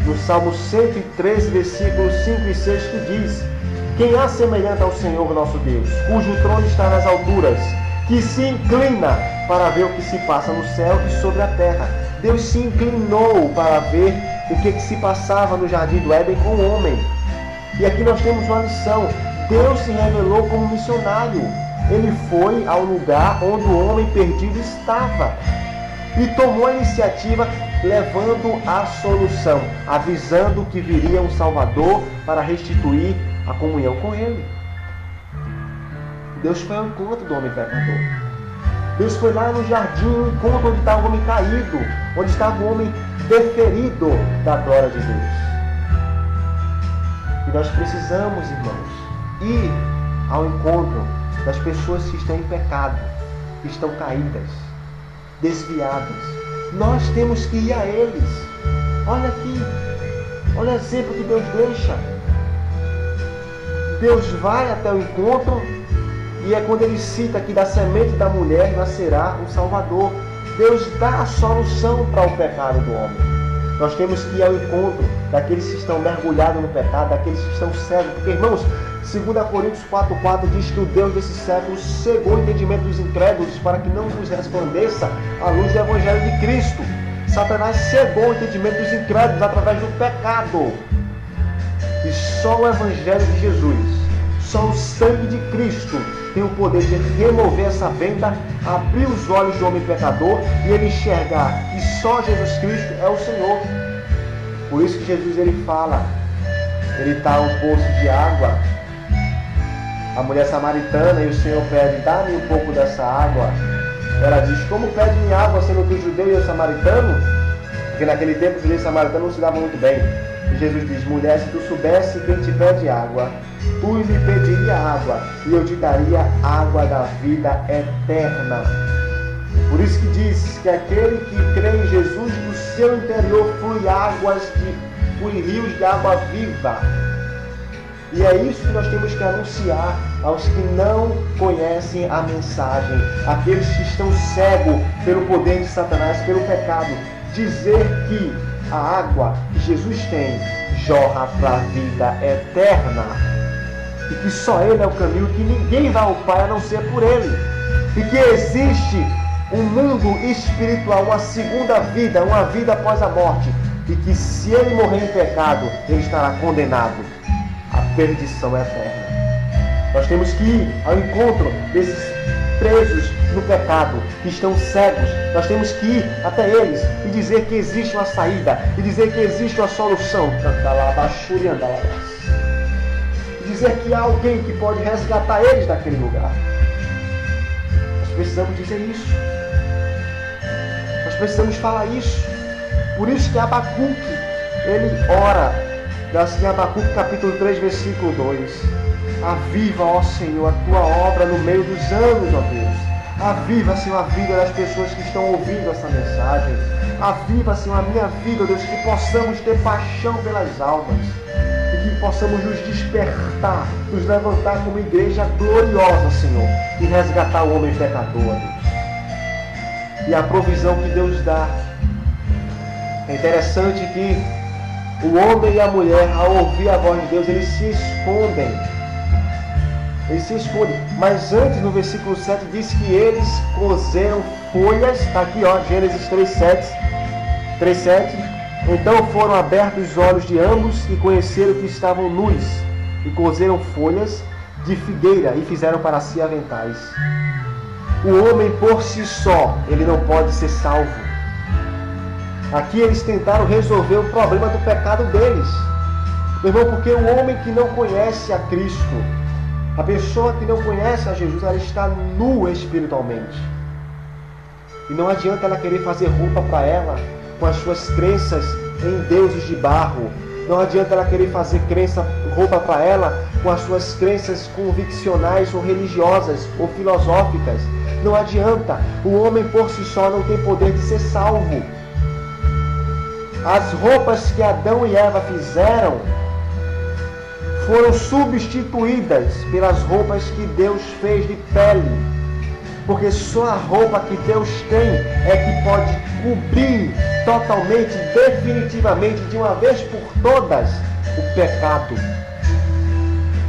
no Salmo 113, versículos 5 e 6, que diz: quem há semelhante ao Senhor nosso Deus, cujo trono está nas alturas, que se inclina para ver o que se passa no céu e sobre a terra. Deus se inclinou para ver o que se passava no jardim do Éden com o homem. E aqui nós temos uma lição. Deus se revelou como missionário. ele foi ao lugar onde o homem perdido estava e tomou a iniciativa, levando a solução, avisando que viria um Salvador para restituir a comunhão com ele. Deus foi ao encontro do homem pecador. Deus foi lá no jardim, ao encontro onde estava o homem caído, onde estava o homem deferido da glória de Deus. E nós precisamos, irmãos, ir ao encontro das pessoas que estão em pecado, que estão caídas, desviadas. Nós temos que ir a eles. Olha aqui, olha o exemplo que Deus deixa. Deus vai até o encontro, e é quando ele cita que da semente da mulher nascerá um Salvador. Deus dá a solução para o pecado do homem. Nós temos que ir ao encontro daqueles que estão mergulhados no pecado, daqueles que estão cegos. Porque, irmãos, 2 Coríntios 4,4 diz que o Deus desse século cegou o entendimento dos incrédulos para que não nos resplandeça a luz do Evangelho de Cristo. Satanás cegou o entendimento dos incrédulos através do pecado. E só o Evangelho de Jesus, só o sangue de Cristo tem o poder de remover essa venda, abrir os olhos do homem pecador e ele enxergar que só Jesus Cristo é o Senhor. Por isso que Jesus ele fala, ele está a um poço de água, a mulher samaritana, e o Senhor pede, dá-me um pouco dessa água. Ela diz, como pede-me água sendo tu judeu e eu samaritano? Porque naquele tempo os judeus e samaritanos não se davam muito bem. E Jesus diz, mulher, se tu soubesse quem te pede água, tu me pediria água, e eu te daria água da vida eterna. Por isso que diz que aquele que crê em Jesus, do seu interior flui rios de água viva. E é isso que nós temos que anunciar aos que não conhecem a mensagem, aqueles que estão cegos pelo poder de Satanás, pelo pecado. Dizer que a água que Jesus tem jorra para a vida eterna. E que só Ele é o caminho, que ninguém vai ao Pai a não ser por Ele. E que existe um mundo espiritual, uma segunda vida, uma vida após a morte. E que se ele morrer em pecado, ele estará condenado à perdição eterna. Nós temos que ir ao encontro desses presos no pecado, que estão cegos. Nós temos que ir até eles e dizer que existe uma saída, e dizer que existe uma solução. E dizer que há alguém que pode resgatar eles daquele lugar. Nós precisamos dizer isso. Nós precisamos falar isso. Por isso que Abacuque, ele ora, assim, Abacuque capítulo 3, versículo 2. Aviva, ó Senhor, a tua obra no meio dos anos, ó Deus. Aviva, Senhor, a vida das pessoas que estão ouvindo essa mensagem. Aviva, Senhor, a minha vida, ó Deus, que possamos ter paixão pelas almas. E que possamos nos despertar, nos levantar como igreja gloriosa, Senhor, e resgatar o homem pecador, ó Deus. E a provisão que Deus dá. É interessante que o homem e a mulher, ao ouvir a voz de Deus, eles se escondem. Eles se escondem. Mas antes, no versículo 7, diz que eles cozeram folhas. Está aqui, ó, Gênesis 3:7. Então foram abertos os olhos de ambos e conheceram que estavam nus. E cozeram folhas de figueira e fizeram para si aventais. O homem por si só, ele não pode ser salvo. Aqui eles tentaram resolver o problema do pecado deles. Meu irmão, porque o homem que não conhece a Cristo, a pessoa que não conhece a Jesus, ela está nua espiritualmente. E não adianta ela querer fazer roupa para ela com as suas crenças em deuses de barro. Não adianta ela querer fazer roupa para ela com as suas crenças conviccionais ou religiosas ou filosóficas. Não adianta. O homem por si só não tem poder de ser salvo. As roupas que Adão e Eva fizeram foram substituídas pelas roupas que Deus fez de pele. Porque só a roupa que Deus tem é que pode cobrir totalmente, definitivamente, de uma vez por todas, o pecado.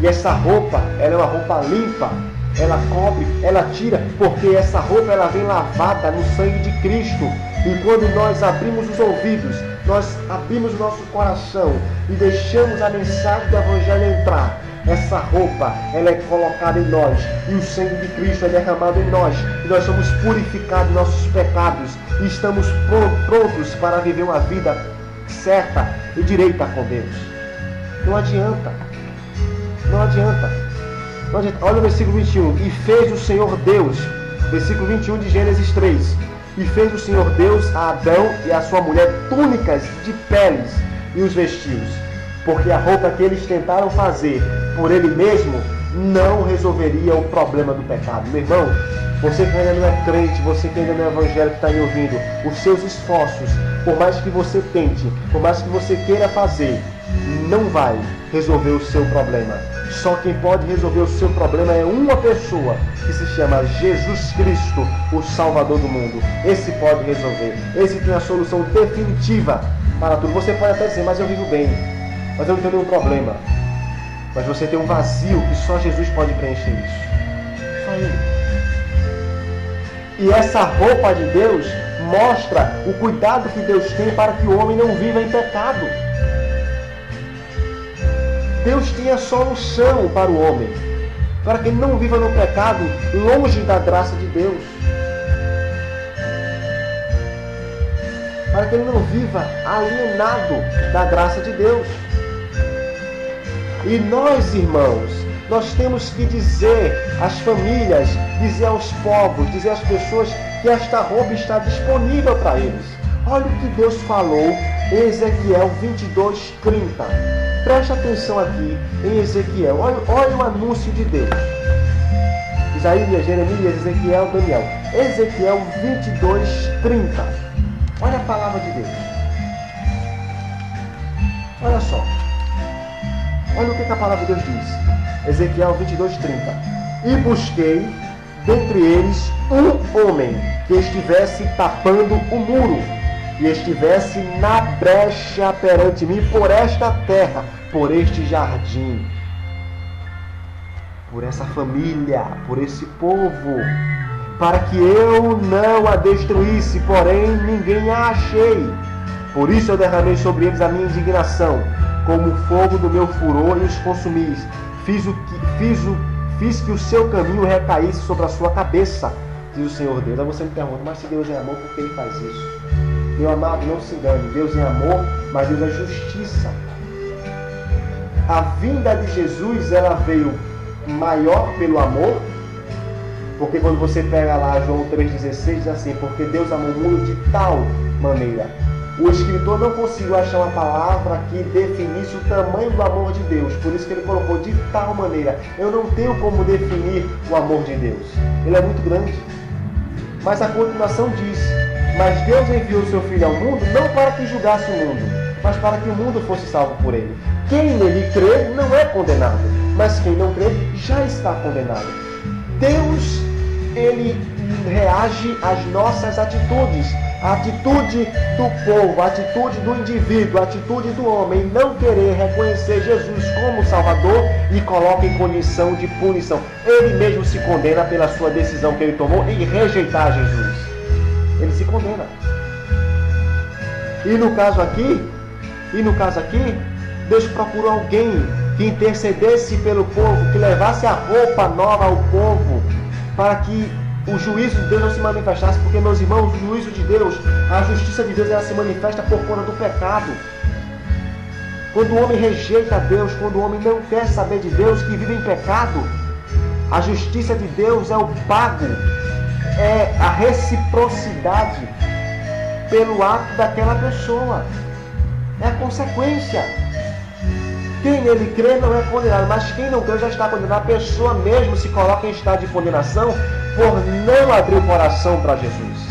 E essa roupa, ela é uma roupa limpa. Ela cobre, ela tira, porque essa roupa ela vem lavada no sangue de Cristo. E quando nós abrimos os ouvidos, nós abrimos o nosso coração e deixamos a mensagem do Evangelho entrar, essa roupa, ela é colocada em nós, e o sangue de Cristo é derramado em nós, e nós somos purificados de nossos pecados, e estamos prontos para viver uma vida certa e direita com Deus. Não adianta. Não adianta. Não adianta. Olha o versículo 21. E fez o Senhor Deus, versículo 21 de Gênesis 3. E fez o Senhor Deus a Adão e a sua mulher túnicas de peles e os vestiu. Porque a roupa que eles tentaram fazer por ele mesmo não resolveria o problema do pecado. Meu irmão, você que ainda não é crente, você que ainda não é evangélico, que está me ouvindo, os seus esforços, por mais que você tente, por mais que você queira fazer, não vai resolver o seu problema. Só quem pode resolver o seu problema é uma pessoa, que se chama Jesus Cristo, o Salvador do mundo. Esse pode resolver. Esse tem a solução definitiva para tudo. Você pode até dizer, mas eu vivo bem, mas eu não tenho nenhum problema. Mas você tem um vazio que só Jesus pode preencher isso. Só Ele. E essa roupa de Deus mostra o cuidado que Deus tem para que o homem não viva em pecado. Deus tem a solução para o homem, para que ele não viva no pecado, longe da graça de Deus. Para que ele não viva alienado da graça de Deus. E nós, irmãos, nós temos que dizer às famílias, dizer aos povos, dizer às pessoas que esta roupa está disponível para eles. Olha o que Deus falou em Ezequiel 22:30. Preste atenção aqui em Ezequiel. Olha o anúncio de Deus. Isaías, Jeremias, Ezequiel, Daniel. Ezequiel 22:30. Olha a palavra de Deus. Olha só. Olha o que a palavra de Deus diz. Ezequiel 22:30. E busquei dentre eles um homem que estivesse tapando o muro e estivesse na brecha perante mim por esta terra, por este jardim, por essa família, por esse povo, para que eu não a destruísse, porém ninguém a achei. Por isso eu derramei sobre eles a minha indignação, como o fogo do meu furor, e os consumi. Fiz que o seu caminho recaísse sobre a sua cabeça, diz o Senhor Deus. Aí você me pergunta, mas se Deus é amor, por que Ele faz isso? Meu amado, não se engane, Deus é amor, mas Deus é justiça. A vinda de Jesus, ela veio maior pelo amor, porque quando você pega lá João 3,16, diz assim, porque Deus amou o mundo de tal maneira. O escritor não conseguiu achar uma palavra que definisse o tamanho do amor de Deus, por isso que ele colocou de tal maneira. Eu não tenho como definir o amor de Deus, ele é muito grande. Mas a continuação diz, mas Deus enviou o seu Filho ao mundo não para que julgasse o mundo, mas para que o mundo fosse salvo por ele. Quem nele crê não é condenado, mas quem não crê já está condenado. Deus, Ele reage às nossas atitudes. A atitude do povo, a atitude do indivíduo, a atitude do homem, não querer reconhecer Jesus como Salvador e coloca em condição de punição. Ele mesmo se condena pela sua decisão que ele tomou em rejeitar Jesus. Ele se condena. E no caso aqui, Deus procurou alguém que intercedesse pelo povo, que levasse a roupa nova ao povo, para que o juízo de Deus não se manifestasse, porque, meus irmãos, o juízo de Deus, a justiça de Deus, ela se manifesta por conta do pecado. Quando o homem rejeita Deus, quando o homem não quer saber de Deus, que vive em pecado, a justiça de Deus é o pago, é a reciprocidade pelo ato daquela pessoa. É a consequência. Quem nele crê não é condenado, mas quem não crê já está condenado. A pessoa mesmo se coloca em estado de condenação por não abrir o coração para Jesus.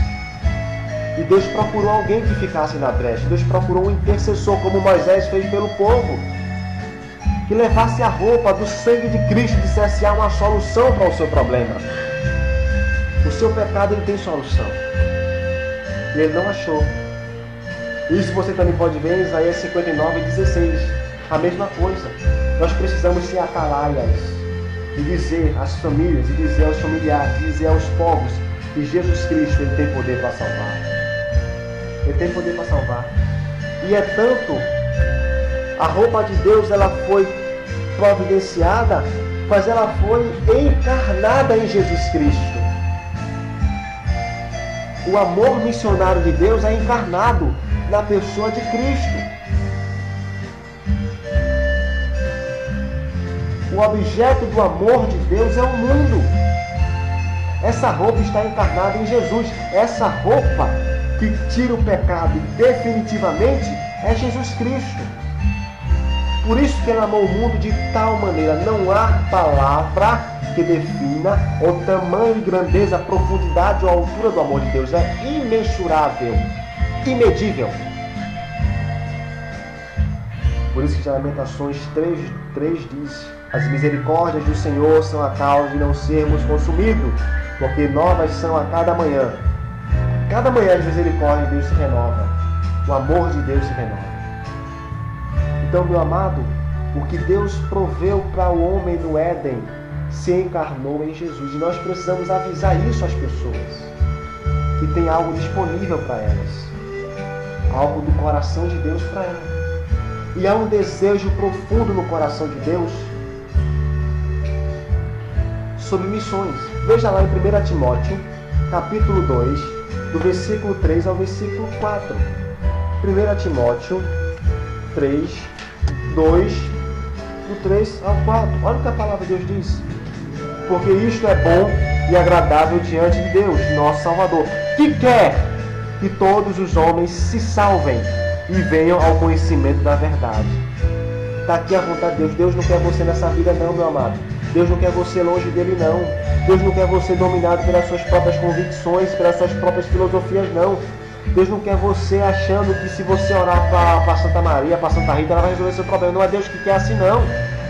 E Deus procurou alguém que ficasse na brecha. Deus procurou um intercessor, como Moisés fez pelo povo, que levasse a roupa do sangue de Cristo, dissesse há uma solução para o seu problema. O seu pecado, ele tem solução. E ele não achou. Isso você também pode ver em Isaías 59:16. A mesma coisa. Nós precisamos ser atalaias e dizer às famílias, e dizer aos familiares, e dizer aos povos que Jesus Cristo, ele tem poder para salvar. Ele tem poder para salvar. E é tanto, a roupa de Deus, ela foi providenciada, mas ela foi encarnada em Jesus Cristo. O amor missionário de Deus é encarnado na pessoa de Cristo. O objeto do amor de Deus é o mundo. Essa roupa está encarnada em Jesus. Essa roupa que tira o pecado definitivamente é Jesus Cristo. Por isso que ele amou o mundo de tal maneira. Não há palavra que defina o tamanho e grandeza, a profundidade ou a altura do amor de Deus. É imensurável, imedível. Por isso que em Lamentações 3 diz: as misericórdias do Senhor são a causa de não sermos consumidos, porque novas são a cada manhã. Cada manhã a misericórdia de Deus se renova. O amor de Deus se renova. Então, meu amado, o que Deus proveu para o homem no Éden se encarnou em Jesus. E nós precisamos avisar isso às pessoas, que tem algo disponível para elas, algo do coração de Deus para elas. E há um desejo profundo no coração de Deus sobre missões. Veja lá em 1 Timóteo, capítulo 2, do versículo 3 ao versículo 4. 1 Timóteo 3, 2, do 3 ao 4. Olha o que a palavra de Deus diz. Porque isto é bom e agradável diante de Deus, nosso Salvador, que quer que todos os homens se salvem e venham ao conhecimento da verdade. Está aqui a vontade de Deus. Deus não quer você nessa vida não, meu amado. Deus não quer você longe dele não. Deus não quer você dominado pelas suas próprias convicções, pelas suas próprias filosofias não. Deus não quer você achando que se você orar para Santa Maria, para Santa Rita, ela vai resolver seu problema. Não é Deus que quer assim não.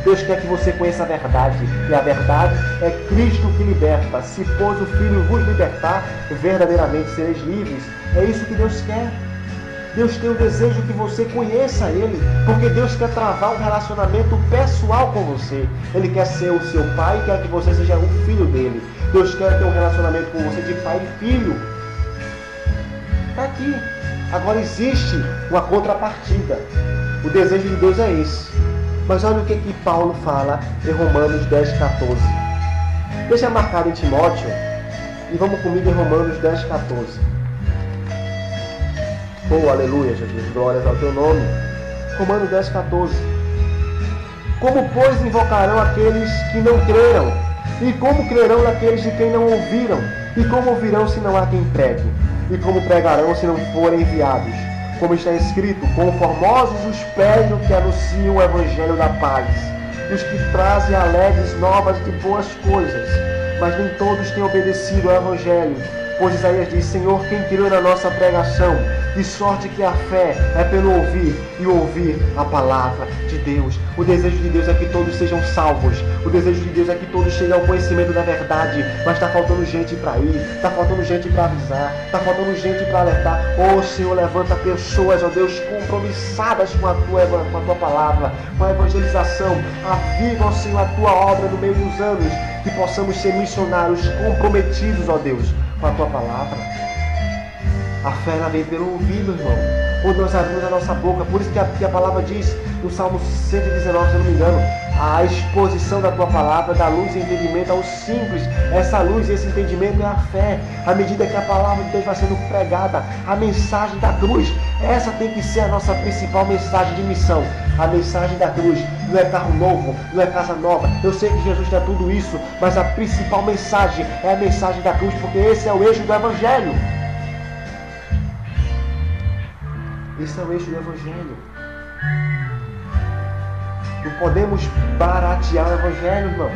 Deus quer que você conheça a verdade. E a verdade é Cristo que liberta. Se pois o Filho vos libertar, verdadeiramente sereis livres. É isso que Deus quer. Deus tem o desejo que você conheça Ele, porque Deus quer travar um relacionamento pessoal com você. Ele quer ser o seu pai e quer que você seja o filho dele. Deus quer ter um relacionamento com você de pai e filho. Está aqui. Agora existe uma contrapartida. O desejo de Deus é esse. Mas olha o que Paulo fala em Romanos 10, 14. Deixa marcado em Timóteo e vamos comigo em Romanos 10, 14. Oh, aleluia, Jesus, glórias ao teu nome. Romanos 10, 14. Como, pois, invocarão aqueles que não creram? E como crerão naqueles de quem não ouviram? E como ouvirão se não há quem pregue? E como pregarão se não forem enviados? Como está escrito, conformosos os pés do que anunciam o evangelho da paz, e os que trazem alegres novas de boas coisas. Mas nem todos têm obedecido ao evangelho. Pois Isaías diz: Senhor, quem criou na nossa pregação? De sorte que a fé é pelo ouvir e ouvir a palavra de Deus. O desejo de Deus é que todos sejam salvos. O desejo de Deus é que todos cheguem ao conhecimento da verdade. Mas está faltando gente para ir, está faltando gente para avisar, está faltando gente para alertar. Oh Senhor, levanta pessoas, ó Deus, compromissadas com a tua palavra, com a evangelização. Aviva, ó Senhor, a tua obra no meio dos anos, que possamos ser missionários comprometidos, ó Deus, com a tua palavra. A fé ela vem pelo ouvido, irmão. Quando nós abrimos a nossa boca. Por isso que a palavra diz no Salmo 119, se eu não me engano, a exposição da tua palavra dá luz e entendimento aos simples. Essa luz e esse entendimento é a fé. À medida que a palavra de Deus vai sendo pregada, a mensagem da cruz, essa tem que ser a nossa principal mensagem de missão. A mensagem da cruz não é carro novo, não é casa nova. Eu sei que Jesus tem tudo isso, mas a principal mensagem é a mensagem da cruz, porque esse é o eixo do Evangelho. Esse é o eixo do Evangelho. Não podemos baratear o Evangelho, irmão.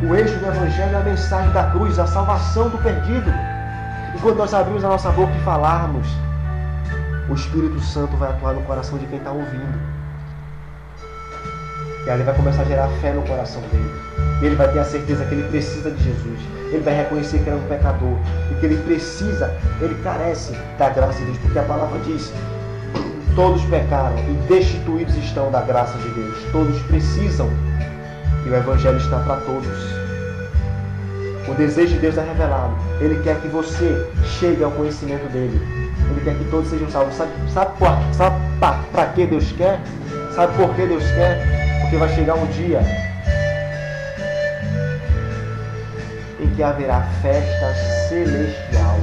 O eixo do Evangelho é a mensagem da cruz, a salvação do perdido. E quando nós abrimos a nossa boca e falarmos, o Espírito Santo vai atuar no coração de quem está ouvindo. E aí ele vai começar a gerar fé no coração dele. E ele vai ter a certeza que ele precisa de Jesus. Ele vai reconhecer que ele é um pecador. E que ele precisa, ele carece da graça de Deus. Porque a palavra diz: todos pecaram e destituídos estão da graça de Deus. Todos precisam. E o Evangelho está para todos. O desejo de Deus é revelado. Ele quer que você chegue ao conhecimento dele. Ele quer que todos sejam salvos. Sabe para que Deus quer? Sabe por que Deus quer? Porque vai chegar um dia em que haverá festa celestial.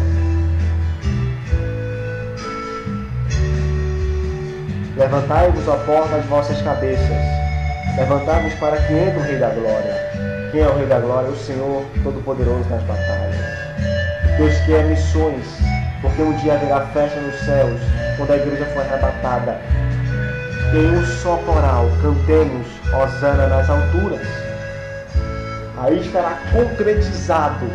Levantai-vos, ó porta, as vossas cabeças. Levantai-vos para que entre o Rei da Glória. Quem é o Rei da Glória? O Senhor Todo-Poderoso nas batalhas. Deus quer missões, porque um dia haverá festa nos céus, quando a igreja for arrebatada. Em um só coral, cantemos Hosana nas alturas. Aí estará concretizado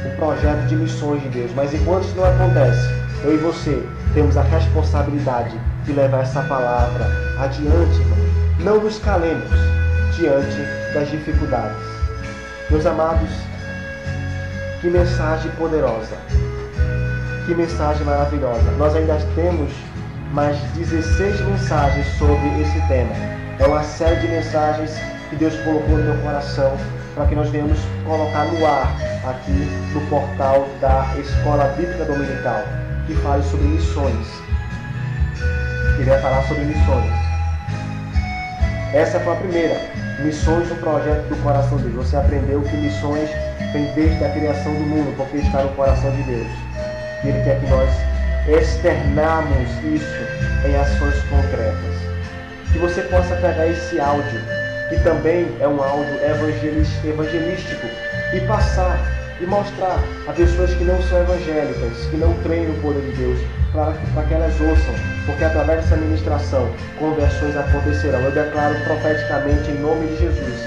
o projeto de missões de Deus. Mas enquanto isso não acontece, eu e você temos a responsabilidade de levar essa palavra adiante, irmão. Não nos calemos diante das dificuldades. Meus amados, que mensagem poderosa, que mensagem maravilhosa. Nós ainda temos mais 16 mensagens sobre esse tema. É uma série de mensagens que Deus colocou no meu coração para que nós venhamos colocar no ar aqui no portal da Escola Bíblica Dominical, que fale sobre missões. Queria falar sobre missões. Essa foi a primeira. Missões no projeto do coração de Deus. Você aprendeu que missões vem desde a criação do mundo, porque está no coração de Deus. E Ele quer que nós externamos isso em ações concretas. Que você possa pegar esse áudio, que também é um áudio evangelístico, e passar e mostrar a pessoas que não são evangélicas, que não creem no poder de Deus, para que elas ouçam, porque através dessa ministração, conversões acontecerão. Eu declaro profeticamente em nome de Jesus,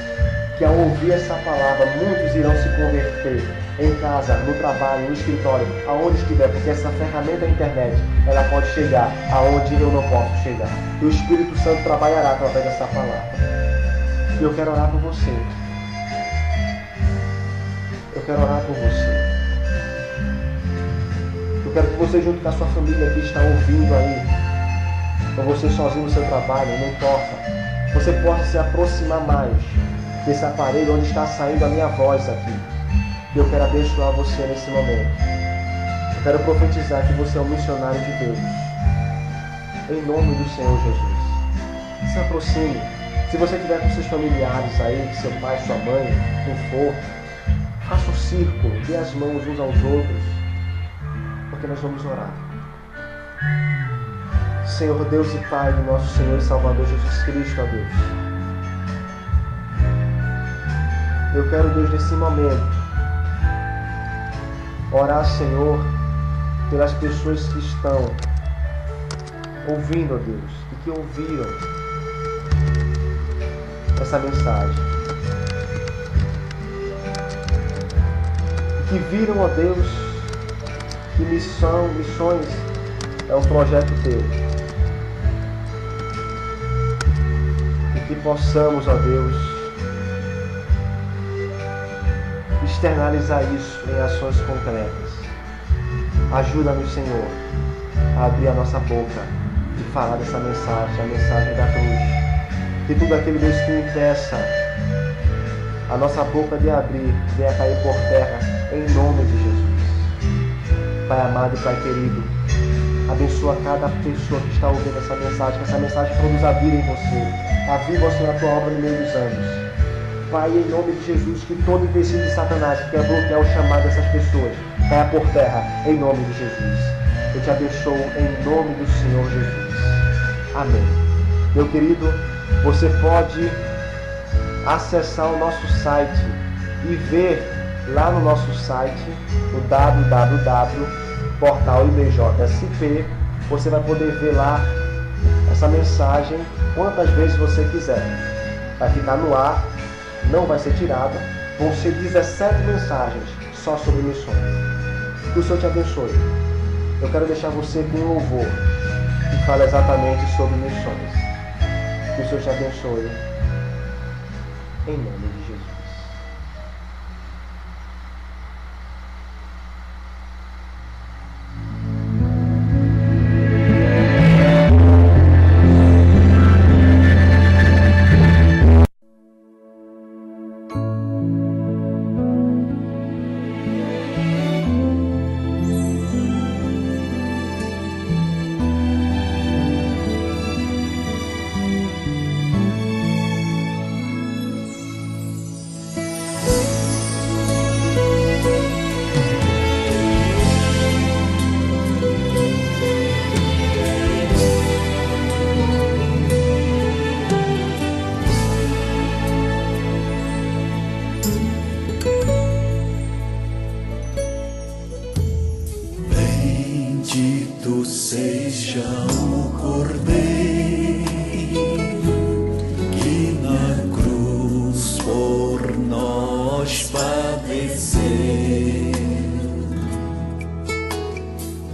que ao ouvir essa palavra, muitos irão se converter em casa, no trabalho, no escritório, aonde estiver, porque essa ferramenta da internet, ela pode chegar aonde eu não posso chegar. E o Espírito Santo trabalhará através dessa palavra. E eu quero orar por você. Eu quero orar por você. Eu quero que você, junto com a sua família que está ouvindo aí, ou você sozinho no seu trabalho, não importa, você possa se aproximar mais desse aparelho onde está saindo a minha voz aqui. Eu quero abençoar você nesse momento. Eu quero profetizar que você é um missionário de Deus. Em nome do Senhor Jesus. Se aproxime. Se você estiver com seus familiares aí, seu pai, sua mãe, quem for, faça um círculo, dê as mãos uns aos outros, porque nós vamos orar. Senhor Deus e Pai do nosso Senhor e Salvador Jesus Cristo, ó Deus. Eu quero, Deus, nesse momento, orar, Senhor, pelas pessoas que estão ouvindo, ó Deus, e que ouviram essa mensagem. E que viram, ó Deus, que missões é um projeto teu. E que possamos, ó Deus, externalizar isso em ações concretas. Ajuda-nos, Senhor, a abrir a nossa boca e falar dessa mensagem, a mensagem da cruz. Que tudo aquilo, Deus, que impeça a nossa boca de abrir, venha cair por terra, em nome de Jesus. Pai amado e Pai querido, abençoa cada pessoa que está ouvindo essa mensagem, que essa mensagem produza vida em você. Aviva, Senhor, a tua obra no meio dos anos. Pai, em nome de Jesus, que todo empecilho de Satanás que quer bloquear o chamado dessas pessoas caia por terra, em nome de Jesus. Eu te abençoo em nome do Senhor Jesus. Amém. Meu querido, você pode acessar o nosso site e ver lá no nosso site, o www.portalibjsp. Você vai poder ver lá essa mensagem quantas vezes você quiser. Vai ficar no ar, não vai ser tirada. Vão ser 17 mensagens só sobre missões. Que o Senhor te abençoe. Eu quero deixar você com um louvor que fala exatamente sobre missões. Que o Senhor te abençoe. Em nome de Jesus. seja o Cordeiro que na cruz por nós padeceu.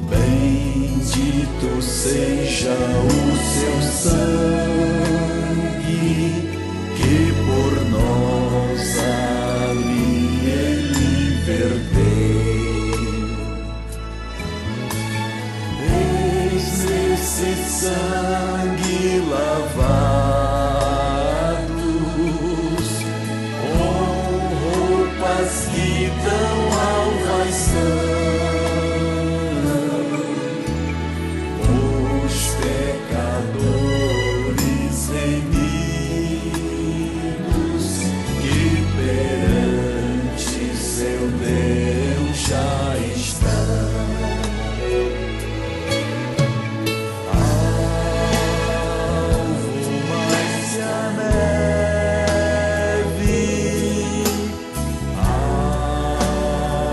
Bendito seja o seu sangue que por nós ali ele verteu. Eis nesse sangue lavados, com roupas que tão alvas são, os pecadores remidos que perante seu Deus já estão. Alvo mais que a neve,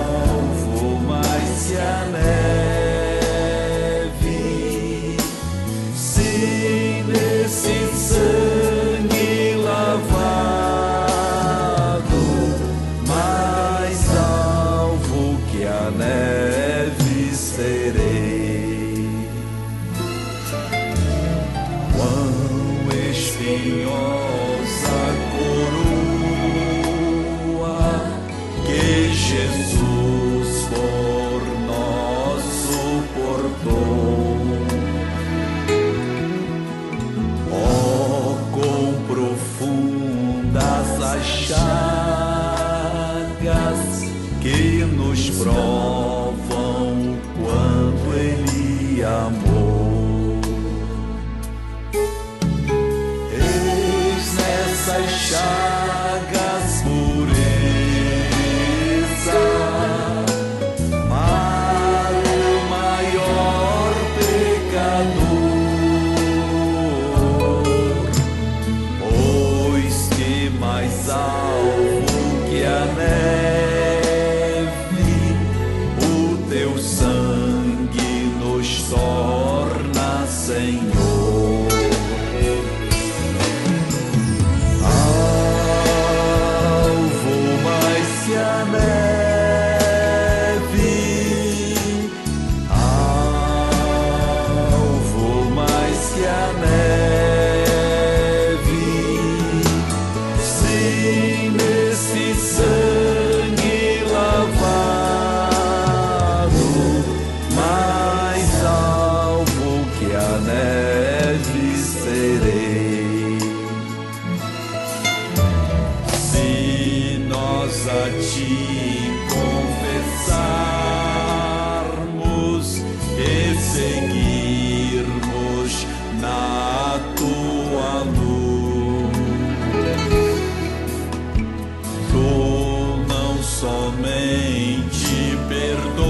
alvo mais que a neve, sim, nesse sangue lavado, mais alvo que a neve serei. Quão espinhosa coroa que Jesus por nós suportou. Oh, quão profundas as chagas que nos provam o quanto Ele amou. Eis nessas chagas pureza para o maior pecador, pois que mais alvo que a neve, o teu sangue nos torna, Senhor. Alvo mais que a neve, alvo mais que a neve, sim, nesse sangue lavado, mais alvo que a neve serei. Se nós a ti confessarmos e seguirmos na tua luz, tu não somente perdoas,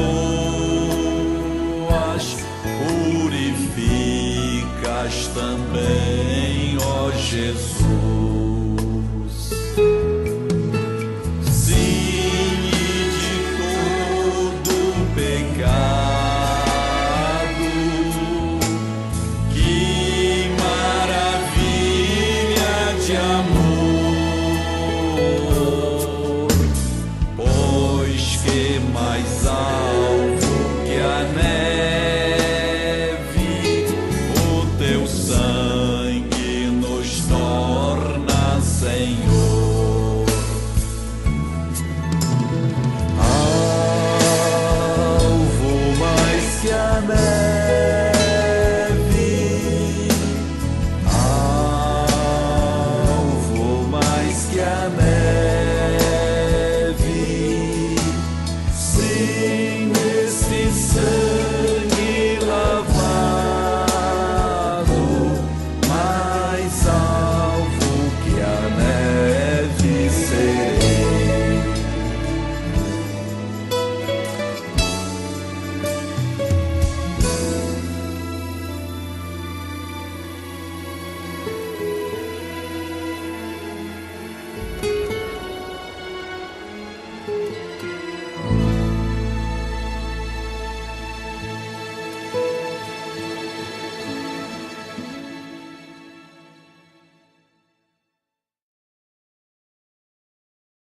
purificas também, ó Jesus. Sim, e de todo pecado, que maravilha de amor, pois que mais alvo que a neve, o teu sangue nos torna, Senhor. Alvo mais que a neve, alvo mais que a neve, sim, nesse sangue lavado, mais alvo